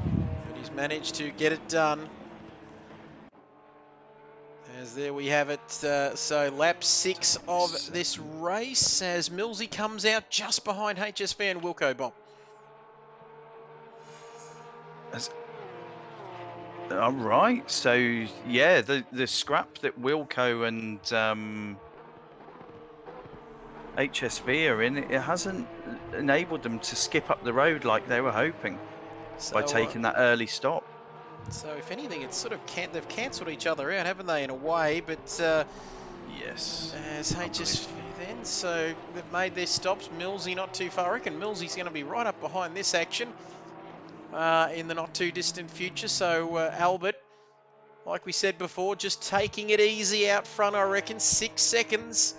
But he's managed to get it done. As there we have it, so lap 6 of this race as Millsy comes out just behind HSV and Wilco, Bob. All right, so yeah, the scrap that Wilco and HSV are in, it hasn't enabled them to skip up the road like they were hoping by taking that early stop. So if anything, it's sort of they've cancelled each other out, haven't they, in a way? But yes, as HSV then, so they've made their stops. Millsy not too far. I reckon Millsy's going to be right up behind this action in the not too distant future. So Albert, like we said before, just taking it easy out front. I reckon 6 seconds.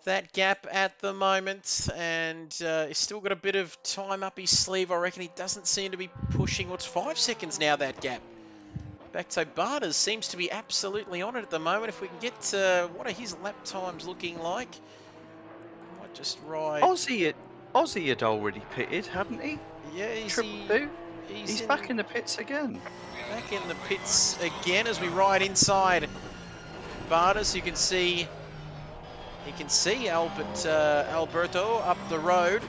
That gap at the moment, and he's still got a bit of time up his sleeve. I reckon he doesn't seem to be pushing. What's 5 seconds now, that gap? Back to Barters seems to be absolutely on it at the moment. If we can get what are his lap times looking like? I might just ride. Aussie had already pitted, hadn't he? Yeah, he's back in the pits again. Back in the pits again as we ride inside Barters. You can see. You can see Alberto up the road.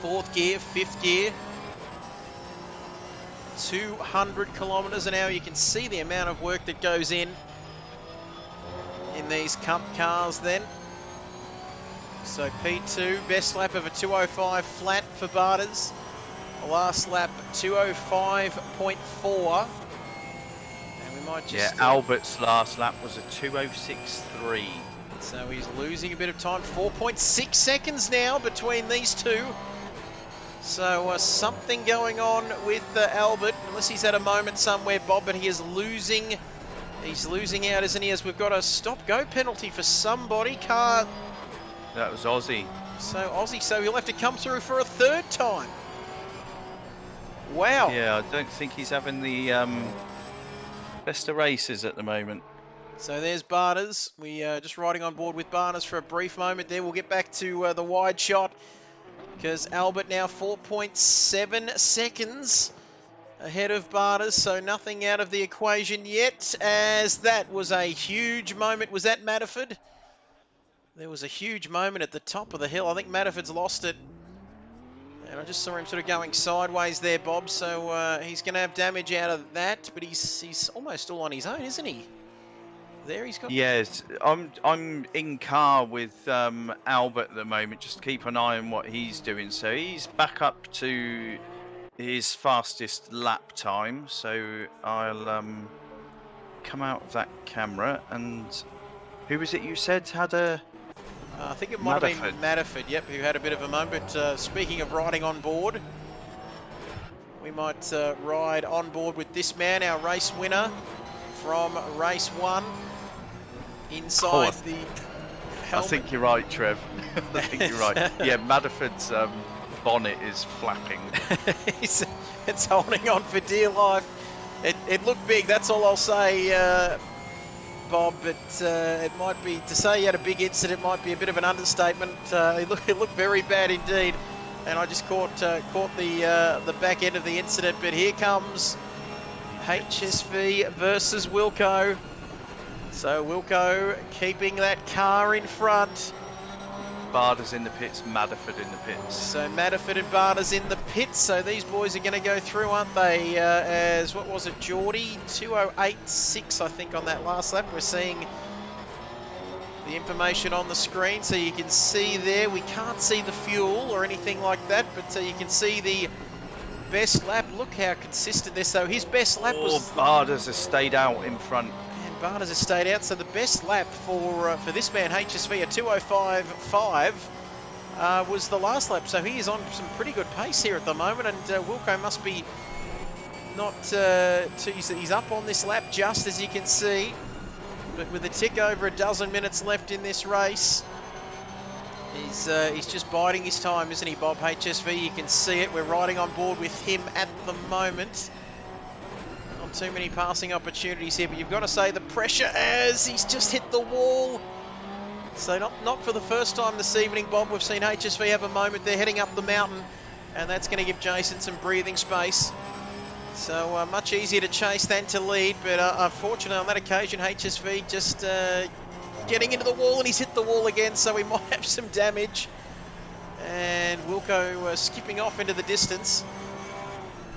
4th gear, 5th gear. 200 kilometres an hour. You can see the amount of work that goes in these Cup cars then. So P2, best lap of a 205 flat for Barters. The last lap, 205.4. And we might just... Yeah, Albert's last lap was a 206.3. So he's losing a bit of time. 4.6 seconds now between these two. So something going on with Albert, unless he's had a moment somewhere, Bob, but he is losing. He's losing out, isn't he? As we've got a stop-go penalty for somebody. Car. That was Aussie. So he'll have to come through for a 3rd time. Wow. Yeah, I don't think he's having the best of races at the moment. So there's Barters. We are just riding on board with Barters for a brief moment there. We'll get back to the wide shot because Albert now 4.7 seconds ahead of Barters, so nothing out of the equation yet, as that was a huge moment. Was that Matterford? There was a huge moment at the top of the hill. I think Matterford's lost it. And I just saw him sort of going sideways there, Bob, so he's going to have damage out of that, but he's almost all on his own, isn't he? There he's got. Yes, I'm in car with Albert at the moment. Just keep an eye on what he's doing. So he's back up to his fastest lap time. So I'll come out of that camera. And who was it you said had a? I think it might have been Matterford, yep, who had a bit of a moment. But speaking of riding on board, we might ride on board with this man, our race winner from race 1, inside the helmet. I think you're right, Trev. I think you're right. Yeah, Matterford's bonnet is flapping. It's holding on for dear life. It looked big, that's all I'll say, Bob, but it might be, to say he had a big incident might be a bit of an understatement. It looked very bad indeed, and I just caught the back end of the incident. But here comes HSV versus Wilco. So Wilco keeping that car in front. Barder's in the pits, Matterford in the pits. So Matterford and Barder's in the pits. So these boys are going to go through, aren't they? As, what was it, Geordie? 2:08.6, I think, on that last lap. We're seeing the information on the screen. So you can see there, we can't see the fuel or anything like that, but you can see the best lap. Look how consistent this. So his best lap was... Barder's has stayed out in front. Barder's has stayed out, so the best lap for this man, HSV, a 2:05.5, was the last lap. So he is on some pretty good pace here at the moment, and Wilco must be not he's up on this lap, just as you can see. But with a tick over a dozen minutes left in this race, he's just biding his time, isn't he, Bob? HSV, you can see it. We're riding on board with him at the moment. Too many passing opportunities here, but you've got to say the pressure as he's just hit the wall. So not for the first time this evening, Bob. We've seen HSV have a moment. They're heading up the mountain, and that's going to give Jason some breathing space. So much easier to chase than to lead, but unfortunately on that occasion, HSV just getting into the wall, and he's hit the wall again, so we might have some damage. And Wilco skipping off into the distance.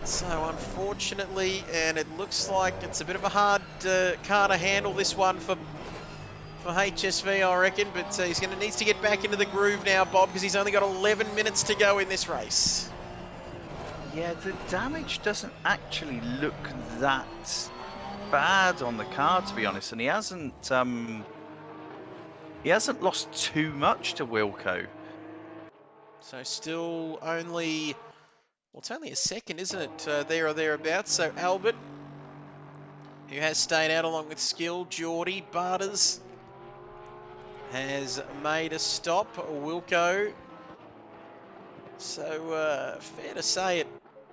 So unfortunately, and it looks like it's a bit of a hard car to handle, this one for HSV, I reckon. But he's going to need to get back into the groove now, Bob, because he's only got 11 minutes to go in this race. Yeah, the damage doesn't actually look that bad on the car, to be honest, and he hasn't lost too much to Wilco. So still only. Well, it's only a second, isn't it, there or thereabouts. So Albert, who has stayed out along with Skill, Geordie, Barters has made a stop. Wilco. So fair to say it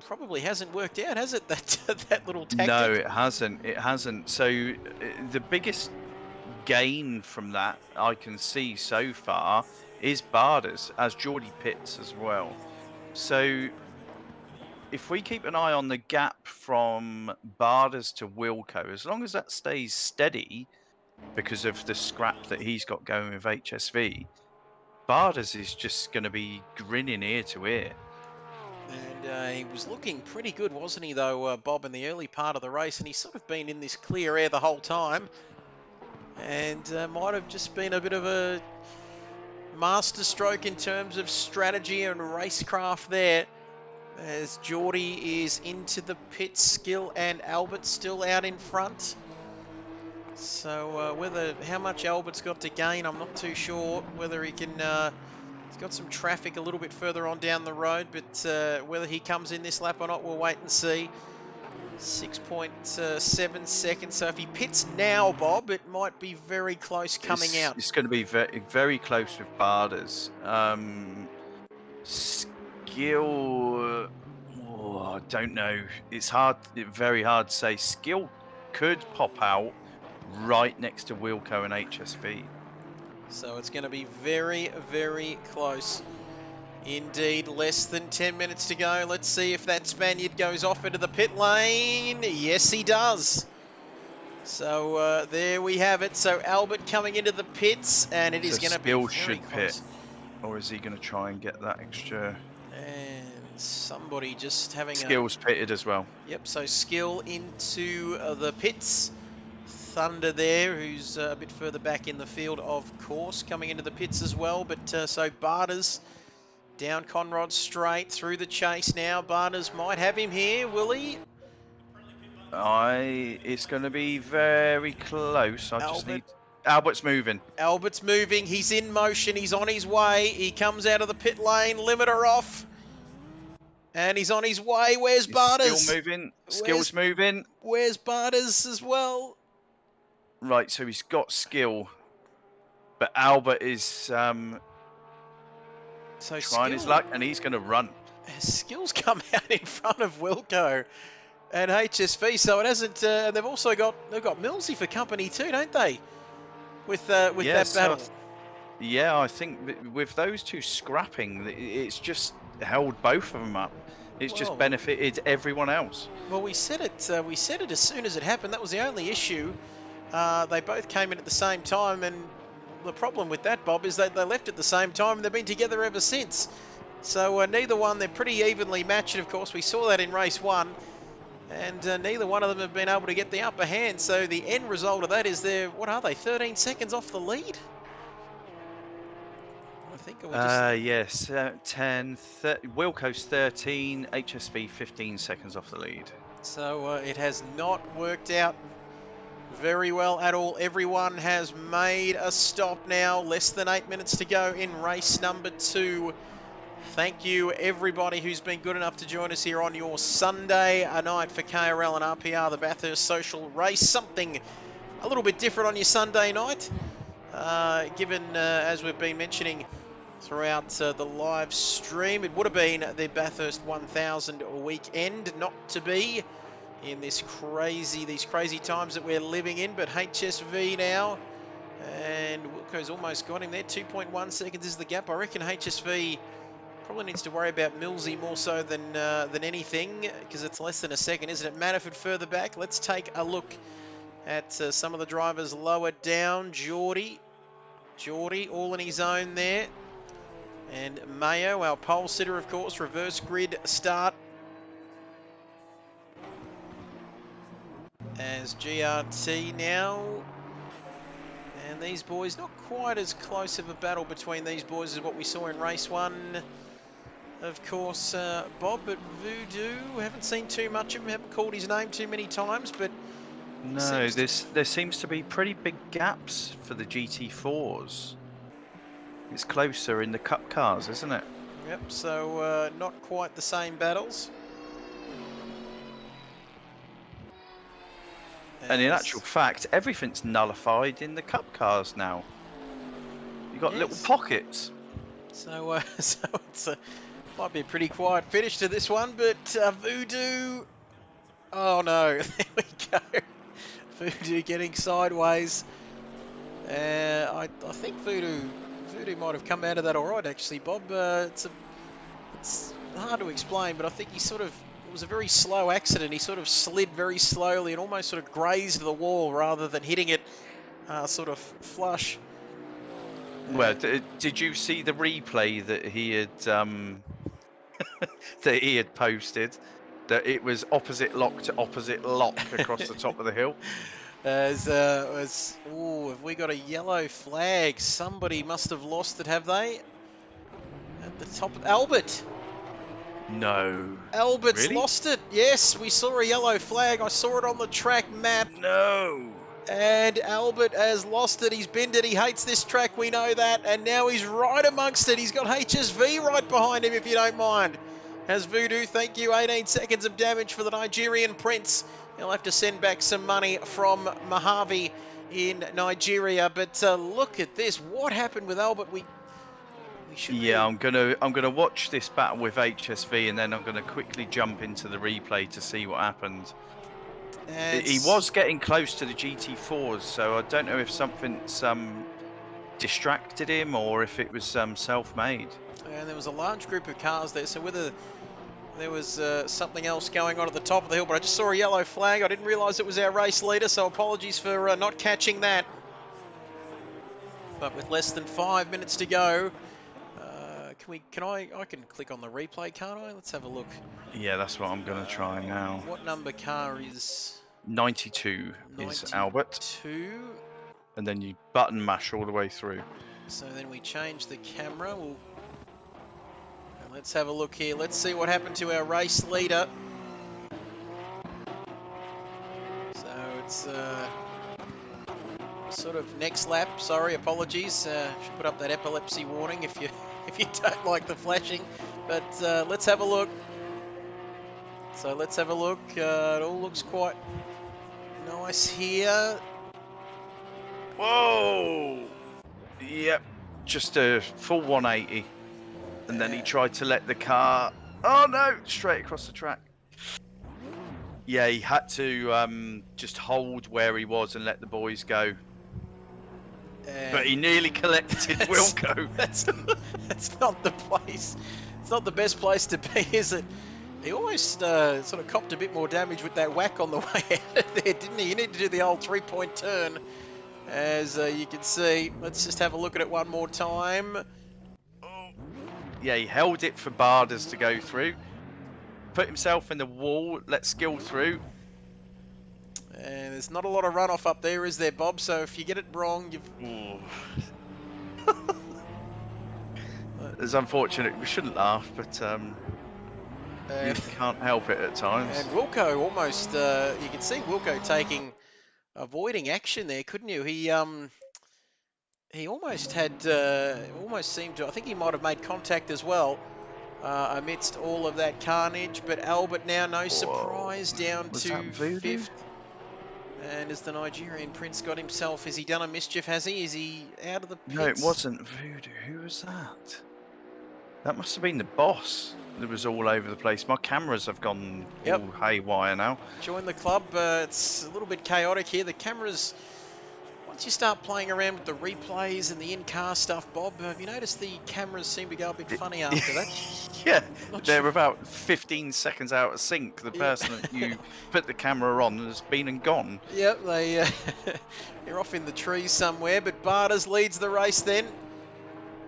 probably hasn't worked out, has it, that little tactic? No, it hasn't. It hasn't. So the biggest gain from that I can see so far is Barters, as Geordie pits as well. So if we keep an eye on the gap from Barters to Wilco, as long as that stays steady because of the scrap that he's got going with HSV, Barters is just going to be grinning ear to ear. And he was looking pretty good, wasn't he, though, Bob, in the early part of the race, and he's sort of been in this clear air the whole time, and might have just been a bit of a masterstroke in terms of strategy and racecraft there. As Geordie is into the pit, Skill and Albert still out in front. So how much Albert's got to gain, I'm not too sure. Whether he can, he's got some traffic a little bit further on down the road, but whether he comes in this lap or not, we'll wait and see. 6.7 seconds. So if he pits now, Bob, it might be very close coming out. It's going to be very, very close with Barters. Skill, I don't know. It's very hard to say. Skill could pop out right next to Wilco and HSV. So it's going to be very, very close indeed. Less than 10 minutes to go. Let's see if that Spaniard goes off into the pit lane. Yes, he does. So there we have it. So Albert coming into the pits, and it is going to be very should close. pit, or is he going to try and get that extra? And somebody just having Skill's pitted as well. Yep, so Skill into the pits. Thunder there, who's a bit further back in the field, of course, coming into the pits as well. But so Barters Down Conrod straight through the chase now. Barnes might have him here, will he? It's going to be very close. I just Albert. need... Albert's moving. Albert's moving. He's in motion. He's on his way. He comes out of the pit lane. Limiter off. And he's on his way. Where's Barnes? Still moving. Skill's moving. Where's Barnes as well? Right, so he's got skill. But Albert is trying his luck, and he's going to run. Skill's come out in front of Wilco and HSV, so it hasn't. They've also got Millsy for company too, don't they? With that battle. Yeah, I think with those two scrapping, it's just held both of them up. It's just benefited everyone else. Well, we said it. We said it as soon as it happened. That was the only issue. They both came in at the same time, and the problem with that, Bob, is that they left at the same time, and they've been together ever since. So neither one, they're pretty evenly matched. And of course, we saw that in race 1, and neither one of them have been able to get the upper hand. So the end result of that is they're, what are they, 13 seconds off the lead? I think it was yes, 10, Wilco's 13, HSV 15 seconds off the lead. So it has not worked out very well at all. Everyone has made a stop now. Less than 8 minutes to go in race number 2. Thank you, everybody who's been good enough to join us here on your Sunday night for KRL and RPR, the Bathurst Social Race. Something a little bit different on your Sunday night, given, as we've been mentioning throughout the live stream, it would have been the Bathurst 1000 weekend, not to be in these crazy times that we're living in. But HSV now, and Wilco's almost got him there. 2.1 seconds is the gap. I reckon HSV probably needs to worry about Millsy more so than anything, because it's less than a second, isn't it? Manafort further back. Let's take a look at some of the drivers lower down. Geordie all in his own there. And Mayo, our pole sitter, of course, reverse grid start as GRT now. And these boys, not quite as close of a battle between these boys as what we saw in race 1. Of course, Bob, but Voodoo, haven't seen too much of him, haven't called his name too many times, but... No, there seems to be pretty big gaps for the GT4s. It's closer in the Cup cars, isn't it? Yep, so not quite the same battles. And in actual fact, everything's nullified in the Cup cars now. You've got little pockets. So, so it's might be a pretty quiet finish to this one, but Voodoo... Oh no, there we go. Voodoo getting sideways. I think Voodoo might have come out of that all right, actually, Bob. It's hard to explain, but I think it was a very slow accident. He sort of slid very slowly and almost sort of grazed the wall rather than hitting it sort of flush. Well, did you see the replay that he had that he had posted? That it was opposite lock to opposite lock across the top of the hill. Oh, have we got a yellow flag? Somebody must have lost it, have they? At the top of Albert. No. Albert's really? Lost it. Yes, we saw a yellow flag. I saw it on the track map. No. And Albert has lost it. He's binned it. He hates this track. We know that. And now he's right amongst it. He's got HSV right behind him, if you don't mind. Has Voodoo, thank you. 18 seconds of damage for the Nigerian Prince. He'll have to send back some money from Mojave in Nigeria. But look at this. What happened with Albert? We should. Yeah, I'm gonna watch this battle with HSV, and then I'm gonna quickly jump into the replay to see what happened. He was getting close to the GT4s, so I don't know if something's distracted him or if it was self-made. And there was a large group of cars there, so whether there was something else going on at the top of the hill, but I just saw a yellow flag. I didn't realise it was our race leader, so apologies for not catching that. But with less than 5 minutes to go, I can click on the replay, can't I? Let's have a look. Yeah, that's what I'm going to try now. What number car is... 92 is Albert. 2. And then you button mash all the way through. So then we change the camera. We'll let's have a look here. Let's see what happened to our race leader. So it's sort of next lap. Sorry, apologies. Should put up that epilepsy warning if you don't like the flashing. But let's have a look. So let's have a look. It all looks quite nice here. Whoa! Yep, just a full 180. And then he tried to let the car... Oh no! Straight across the track. Yeah, he had to just hold where he was and let the boys go. But he nearly collected Wilco. That's not the place. It's not the best place to be, is it? He almost sort of copped a bit more damage with that whack on the way out there, didn't he? He needed to do the old 3-point turn, as you can see. Let's just have a look at it one more time. Yeah, he held it for Barders to go through. Put himself in the wall, let Skill through. And there's not a lot of runoff up there, is there, Bob? So if you get it wrong, you've... It's unfortunate. We shouldn't laugh, but you can't help it at times. And Wilco almost, you can see Wilco avoiding action there, couldn't you? He almost had, almost seemed to, I think he might have made contact as well amidst all of that carnage. But Albert now, no surprise, down to 5th. And has the Nigerian Prince got himself, has he done a mischief, has he? Is he out of the pits? No, it wasn't Voodoo. Who was that? That must have been the boss that was all over the place. My cameras have gone all haywire now. Join the club. It's a little bit chaotic here. The cameras, once you start playing around with the replays and the in-car stuff, Bob, have you noticed the cameras seem to go a bit funny after that? Yeah, they're about 15 seconds out of sync. The person that you put the camera on has been and gone. Yep, they're off in the trees somewhere. But Barders leads the race then.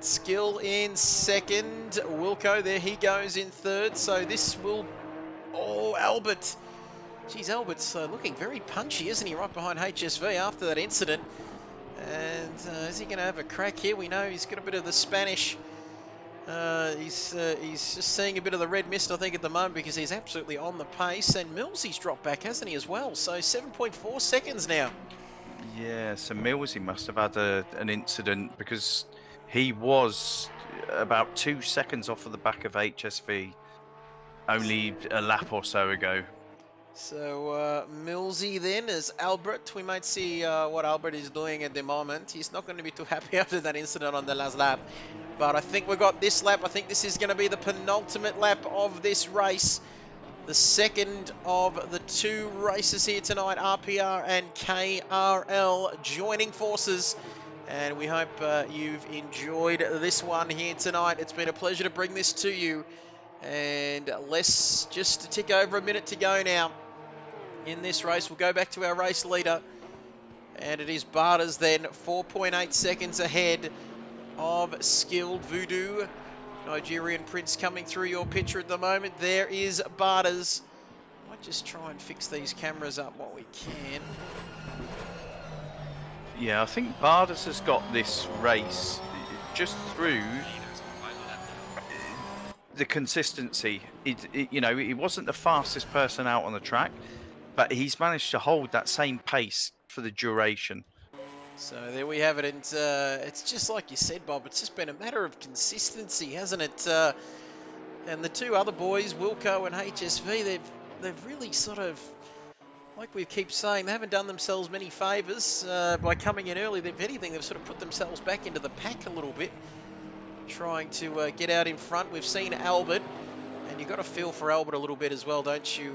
Skill in second. Wilco, there he goes in third. So this will... Oh, Albert. Geez, Albert's looking very punchy, isn't he? Right behind HSV after that incident. And is he going to have a crack here? We know he's got a bit of the Spanish... he's just seeing a bit of the red mist, I think, at the moment, because he's absolutely on the pace. And Millsy's dropped back, hasn't he, as well? So 7.4 seconds now. Yeah, so Millsy must have had an incident, because he was about 2 seconds off of the back of HSV only a lap or so ago. So Millsy then is Albert. We might see what Albert is doing at the moment. He's not going to be too happy after that incident on the last lap. But I think we got this lap. I think this is going to be the penultimate lap of this race. The second of the 2 races here tonight. RPR and KRL joining forces. And we hope you've enjoyed this one here tonight. It's been a pleasure to bring this to you. And less, just a tick over a minute to go now in this race. We'll go back to our race leader. And it is Barders then, 4.8 seconds ahead of Skilled Voodoo. Nigerian Prince coming through your picture at the moment. There is Barders. I might just try and fix these cameras up while we can. Yeah, I think Barders has got this race just through the consistency. You know, he wasn't the fastest person out on the track, but he's managed to hold that same pace for the duration. So there we have it, and it's just like you said, Bob, it's just been a matter of consistency, hasn't it? And the 2 other boys, Wilco and HSV, they've really sort of, like we keep saying, they haven't done themselves many favours by coming in early. If anything, they've sort of put themselves back into the pack a little bit, trying to get out in front. We've seen Albert, and you've got to feel for Albert a little bit as well, don't you,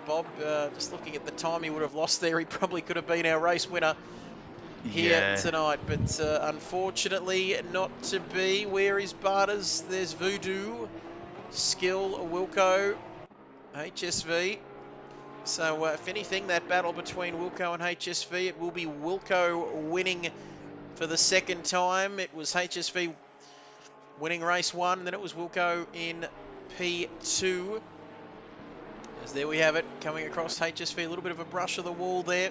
Bob? Just looking at the time he would have lost there, he probably could have been our race winner here tonight, but unfortunately not to be. Where is Barders? There's Voodoo, Skill, Wilco, HSV. So if anything, that battle between Wilco and HSV, it will be Wilco winning for the second time. It was HSV winning race 1, and then it was Wilco in P2. As there we have it, coming across HSV, a little bit of a brush of the wall there.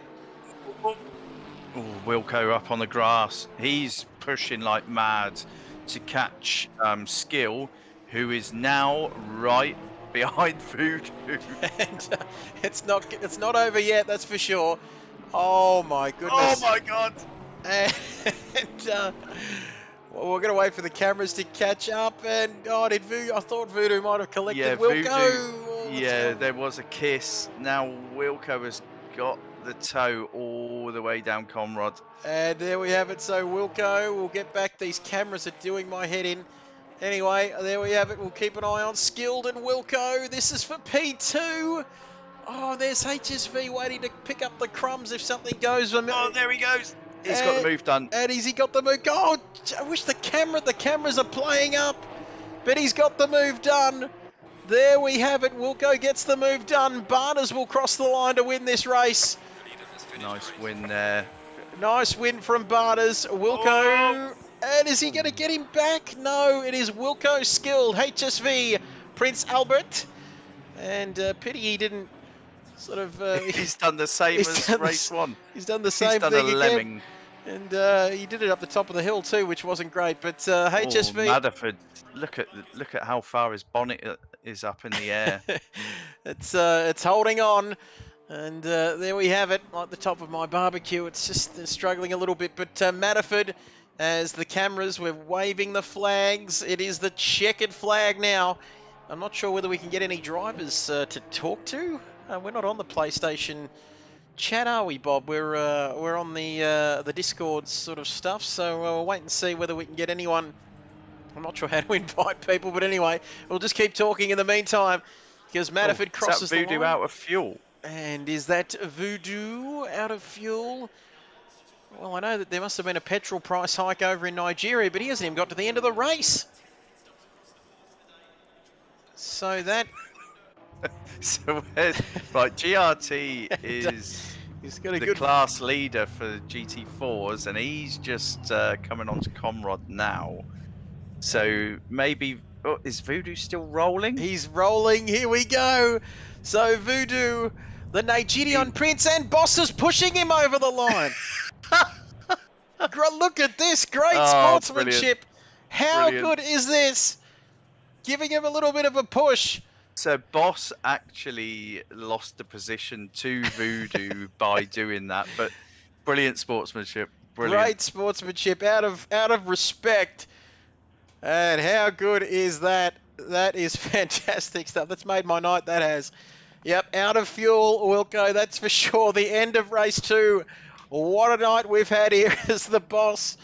Oh, Wilco up on the grass. He's pushing like mad to catch Skill, who is now right behind Voodoo. And it's not over yet, that's for sure. Oh my goodness. Oh my God. And well, we're going to wait for the cameras to catch up. And I thought Voodoo might have collected Yeah, Wilco. Voodoo. Yeah, there was a kiss. Now Wilco has got the toe all the way down Comrade. And there we have it. So Wilco, we'll get back. These cameras are doing my head in. Anyway, there we have it. We'll keep an eye on Skilled and Wilco. This is for P2. Oh, there's HSV waiting to pick up the crumbs if something goes. Oh, there he goes. He's got the move done. And he got the move. Oh, I wish the cameras are playing up. But he's got the move done. There we have it. Wilco gets the move done. Barnes will cross the line to win this race. Nice win there. Nice win from Barnes. Wilco. And is he going to get him back? No, it is Wilco Skilled. HSV Prince Albert. And pity he didn't sort of... he's done the same as race one. He's done the same thing He's done a again. lemming. And he did it up the top of the hill too, which wasn't great. But HSV... Madderford, look at how far his bonnet is up in the air. It's holding on. And there we have it, like the top of my barbecue. It's just struggling a little bit. But Madderford, as the cameras, we're waving the flags. It is the checkered flag now. I'm not sure whether we can get any drivers to talk to. We're not on the PlayStation chat, are we, Bob? We're on the Discord sort of stuff. So we'll wait and see whether we can get anyone. I'm not sure how to invite people, but anyway, we'll just keep talking in the meantime because Madderford crosses the line. Is that Voodoo out of fuel? And is that Voodoo out of fuel? Well, I know that there must have been a petrol price hike over in Nigeria, but he hasn't even got to the end of the race. So that... So, right, GRT is he's got a the good class leader for GT4s, and he's just coming on to Comrade now. So maybe... Oh, is Voodoo still rolling? He's rolling. Here we go. So Voodoo, the Nigerian prince, and Boss is pushing him over the line. Look at this. Great sportsmanship. Brilliant. How good is this? Giving him a little bit of a push. So Boss actually lost the position to Voodoo by doing that, but brilliant sportsmanship. Brilliant. Great sportsmanship out of respect. And how good is that? That is fantastic stuff. That's made my night, that has. Yep, out of fuel, Wilco, that's for sure. The end of race 2. What a night we've had here as the Boss.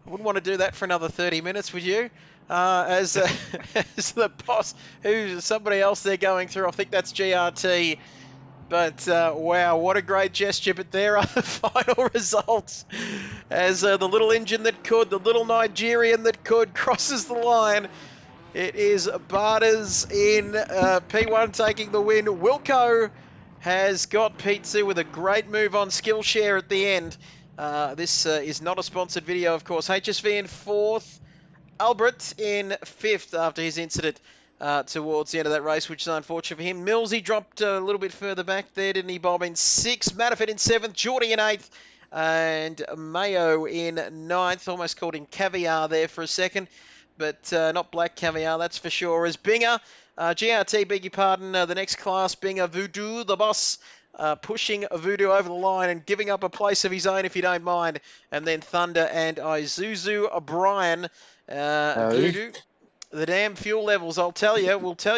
I wouldn't want to do that for another 30 minutes, would you? As the Boss, who's somebody else they're going through. I think that's GRT. But, wow, what a great gesture. But there are the final results. As the little engine that could, the little Nigerian that could, crosses the line. It is Barters in P1 taking the win. Wilco has got P2 with a great move on Skillshare at the end. This is not a sponsored video, of course. HSV in 4th. Albert in 5th after his incident towards the end of that race, which is unfortunate for him. Millsy dropped a little bit further back there, didn't he, Bob? In 6th. Madderford in 7th. Geordie in 8th. And Mayo in 9th. Almost called him Caviar there for a second. But not Black Caviar, that's for sure. As Binger, GRT, beg your pardon, the next class, Binger, Voodoo, the Boss, pushing Voodoo over the line and giving up a place of his own, if you don't mind. And then Thunder and Isuzu, Brian, Voodoo. The damn fuel levels, we'll tell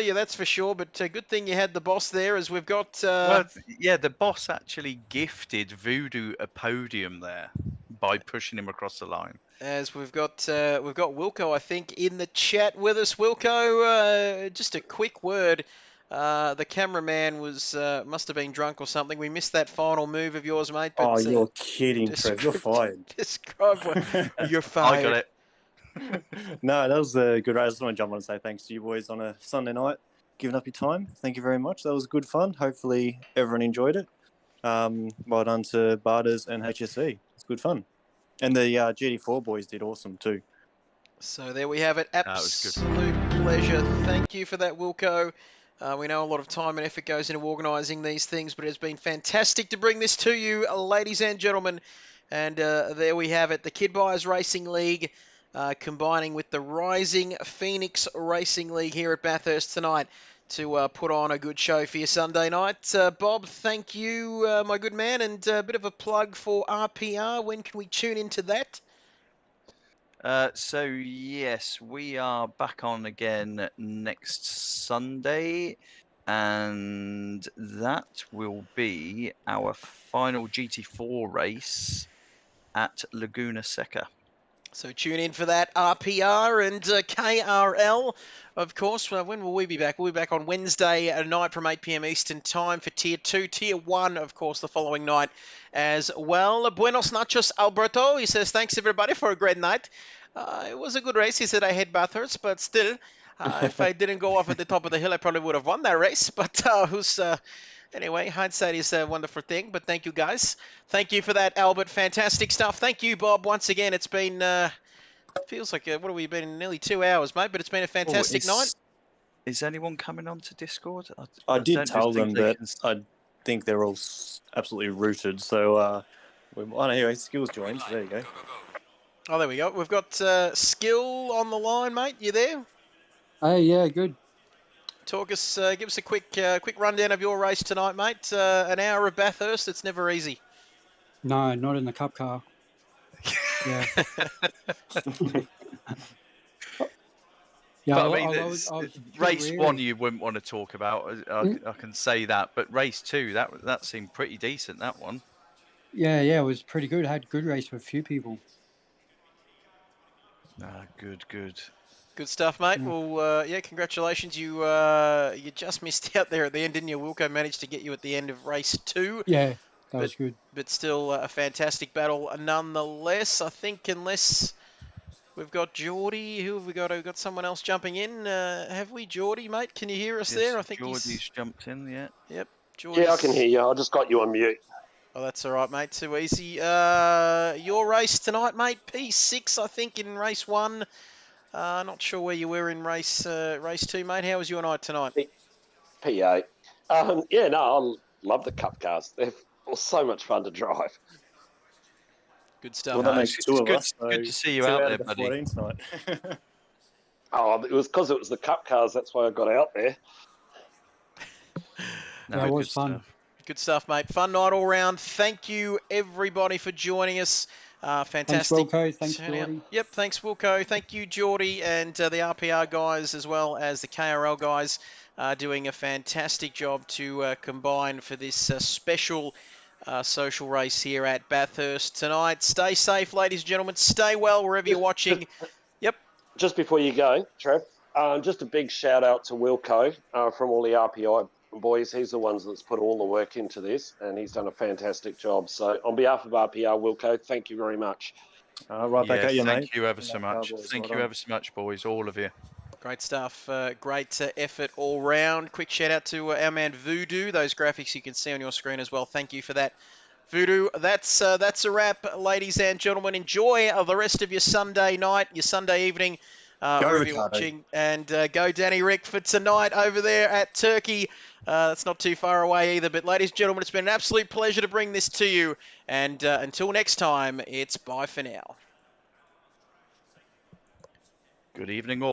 you, that's for sure. But good thing you had the Boss there, as we've got... Well, yeah, the Boss actually gifted Voodoo a podium there by pushing him across the line. As we've got Wilco, I think, in the chat with us. Wilco, just a quick word. The cameraman must have been drunk or something. We missed that final move of yours, mate. But, you're kidding, Trev. You're fired. Describe what you're fired. I got it. No, that was a good race. I just want to jump on and say thanks to you boys on a Sunday night, giving up your time. Thank you very much. That was good fun. Hopefully everyone enjoyed it. Well done to Barters and HSC. It's good fun. And the GT4 boys did awesome too. So there we have it. Absolute pleasure. Thank you for that, Wilco. We know a lot of time and effort goes into organising these things, but it's been fantastic to bring this to you, ladies and gentlemen. And there we have it. The Kid Buyers Racing League combining with the Rising Phoenix Racing League here at Bathurst tonight to put on a good show for your Sunday night. Bob, thank you, my good man, and a bit of a plug for RPR. When can we tune into that? So yes, we are back on again next Sunday, and that will be our final GT4 race at Laguna Seca. So tune in for that, RPR and KRL. Of course, when will we be back? We'll be back on Wednesday night from 8 p.m. Eastern Time for Tier 2. Tier 1, of course, the following night as well. Buenos noches, Alberto. He says, thanks, everybody, for a great night. It was a good race. He said I had Bathurst, but still, if I didn't go off at the top of the hill, I probably would have won that race. But anyway, hindsight is a wonderful thing. But thank you, guys. Thank you for that, Albert. Fantastic stuff. Thank you, Bob, once again. It's been... feels like, what have we been, nearly 2 hours, mate, but it's been a fantastic night. Is anyone coming on to Discord? I did don't tell them think they that can I think they're all absolutely rooted. So, anyway, Skills joined. There you go. Oh, there we go. We've got Skill on the line, mate. You there? Hey, yeah, good. Talk us, give us a quick rundown of your race tonight, mate. An hour of Bathurst, it's never easy. No, not in the cup car. Yeah. Yeah, But I mean, I was race really- 1 you wouldn't want to talk about. I can say that, but race 2 that seemed pretty decent. That one. Yeah, it was pretty good. I had good race with a few people. Good. Good stuff, mate. Yeah. Well, congratulations. You just missed out there at the end, didn't you? Wilco managed to get you at the end of race 2. Yeah, that was good. But still a fantastic battle nonetheless. I think unless we've got Geordie, who have we got? We've got someone else jumping in. Have we, Geordie, mate? Can you hear us there? I think Geordie's jumped in, yeah. Yep. Geordie's... Yeah, I can hear you. I just got you on mute. Oh, that's all right, mate. Too easy. Your race tonight, mate. P6, I think, in race 1. Not sure where you were in race 2, mate. How was your night tonight? P8. I love the cup cars. They're so much fun to drive. Good stuff. Well, that makes two of good, us. Good to see you out there, buddy. Tonight. It was because it was the cup cars. That's why I got out there. Yeah, it was fun. Stuff. Good stuff, mate. Fun night all round. Thank you, everybody, for joining us. Fantastic. Thanks, Wilco. Thanks, Geordie. Yep, thanks, Wilco. Thank you, Geordie, and the RPR guys as well as the KRL guys doing a fantastic job to combine for this special social race here at Bathurst tonight. Stay safe, ladies and gentlemen. Stay well wherever you're watching. Yep. Just before you go, Trev, just a big shout out to Wilco from all the RPI boys. He's the ones that's put all the work into this, and he's done a fantastic job. So on behalf of RPR, Wilco, thank you very much. Right back at you, mate. Thank you ever so much. Boys, Thank well you ever so much, boys, all of you. Great stuff. Great effort all round. Quick shout out to our man Voodoo. Those graphics you can see on your screen as well. Thank you for that, Voodoo. That's a wrap, ladies and gentlemen. Enjoy the rest of your Sunday night, your Sunday evening. Wherever you're watching. And go Danny Rick for tonight over there at Turkey. That's not too far away either. But ladies and gentlemen, it's been an absolute pleasure to bring this to you. And until next time, it's bye for now. Good evening, all.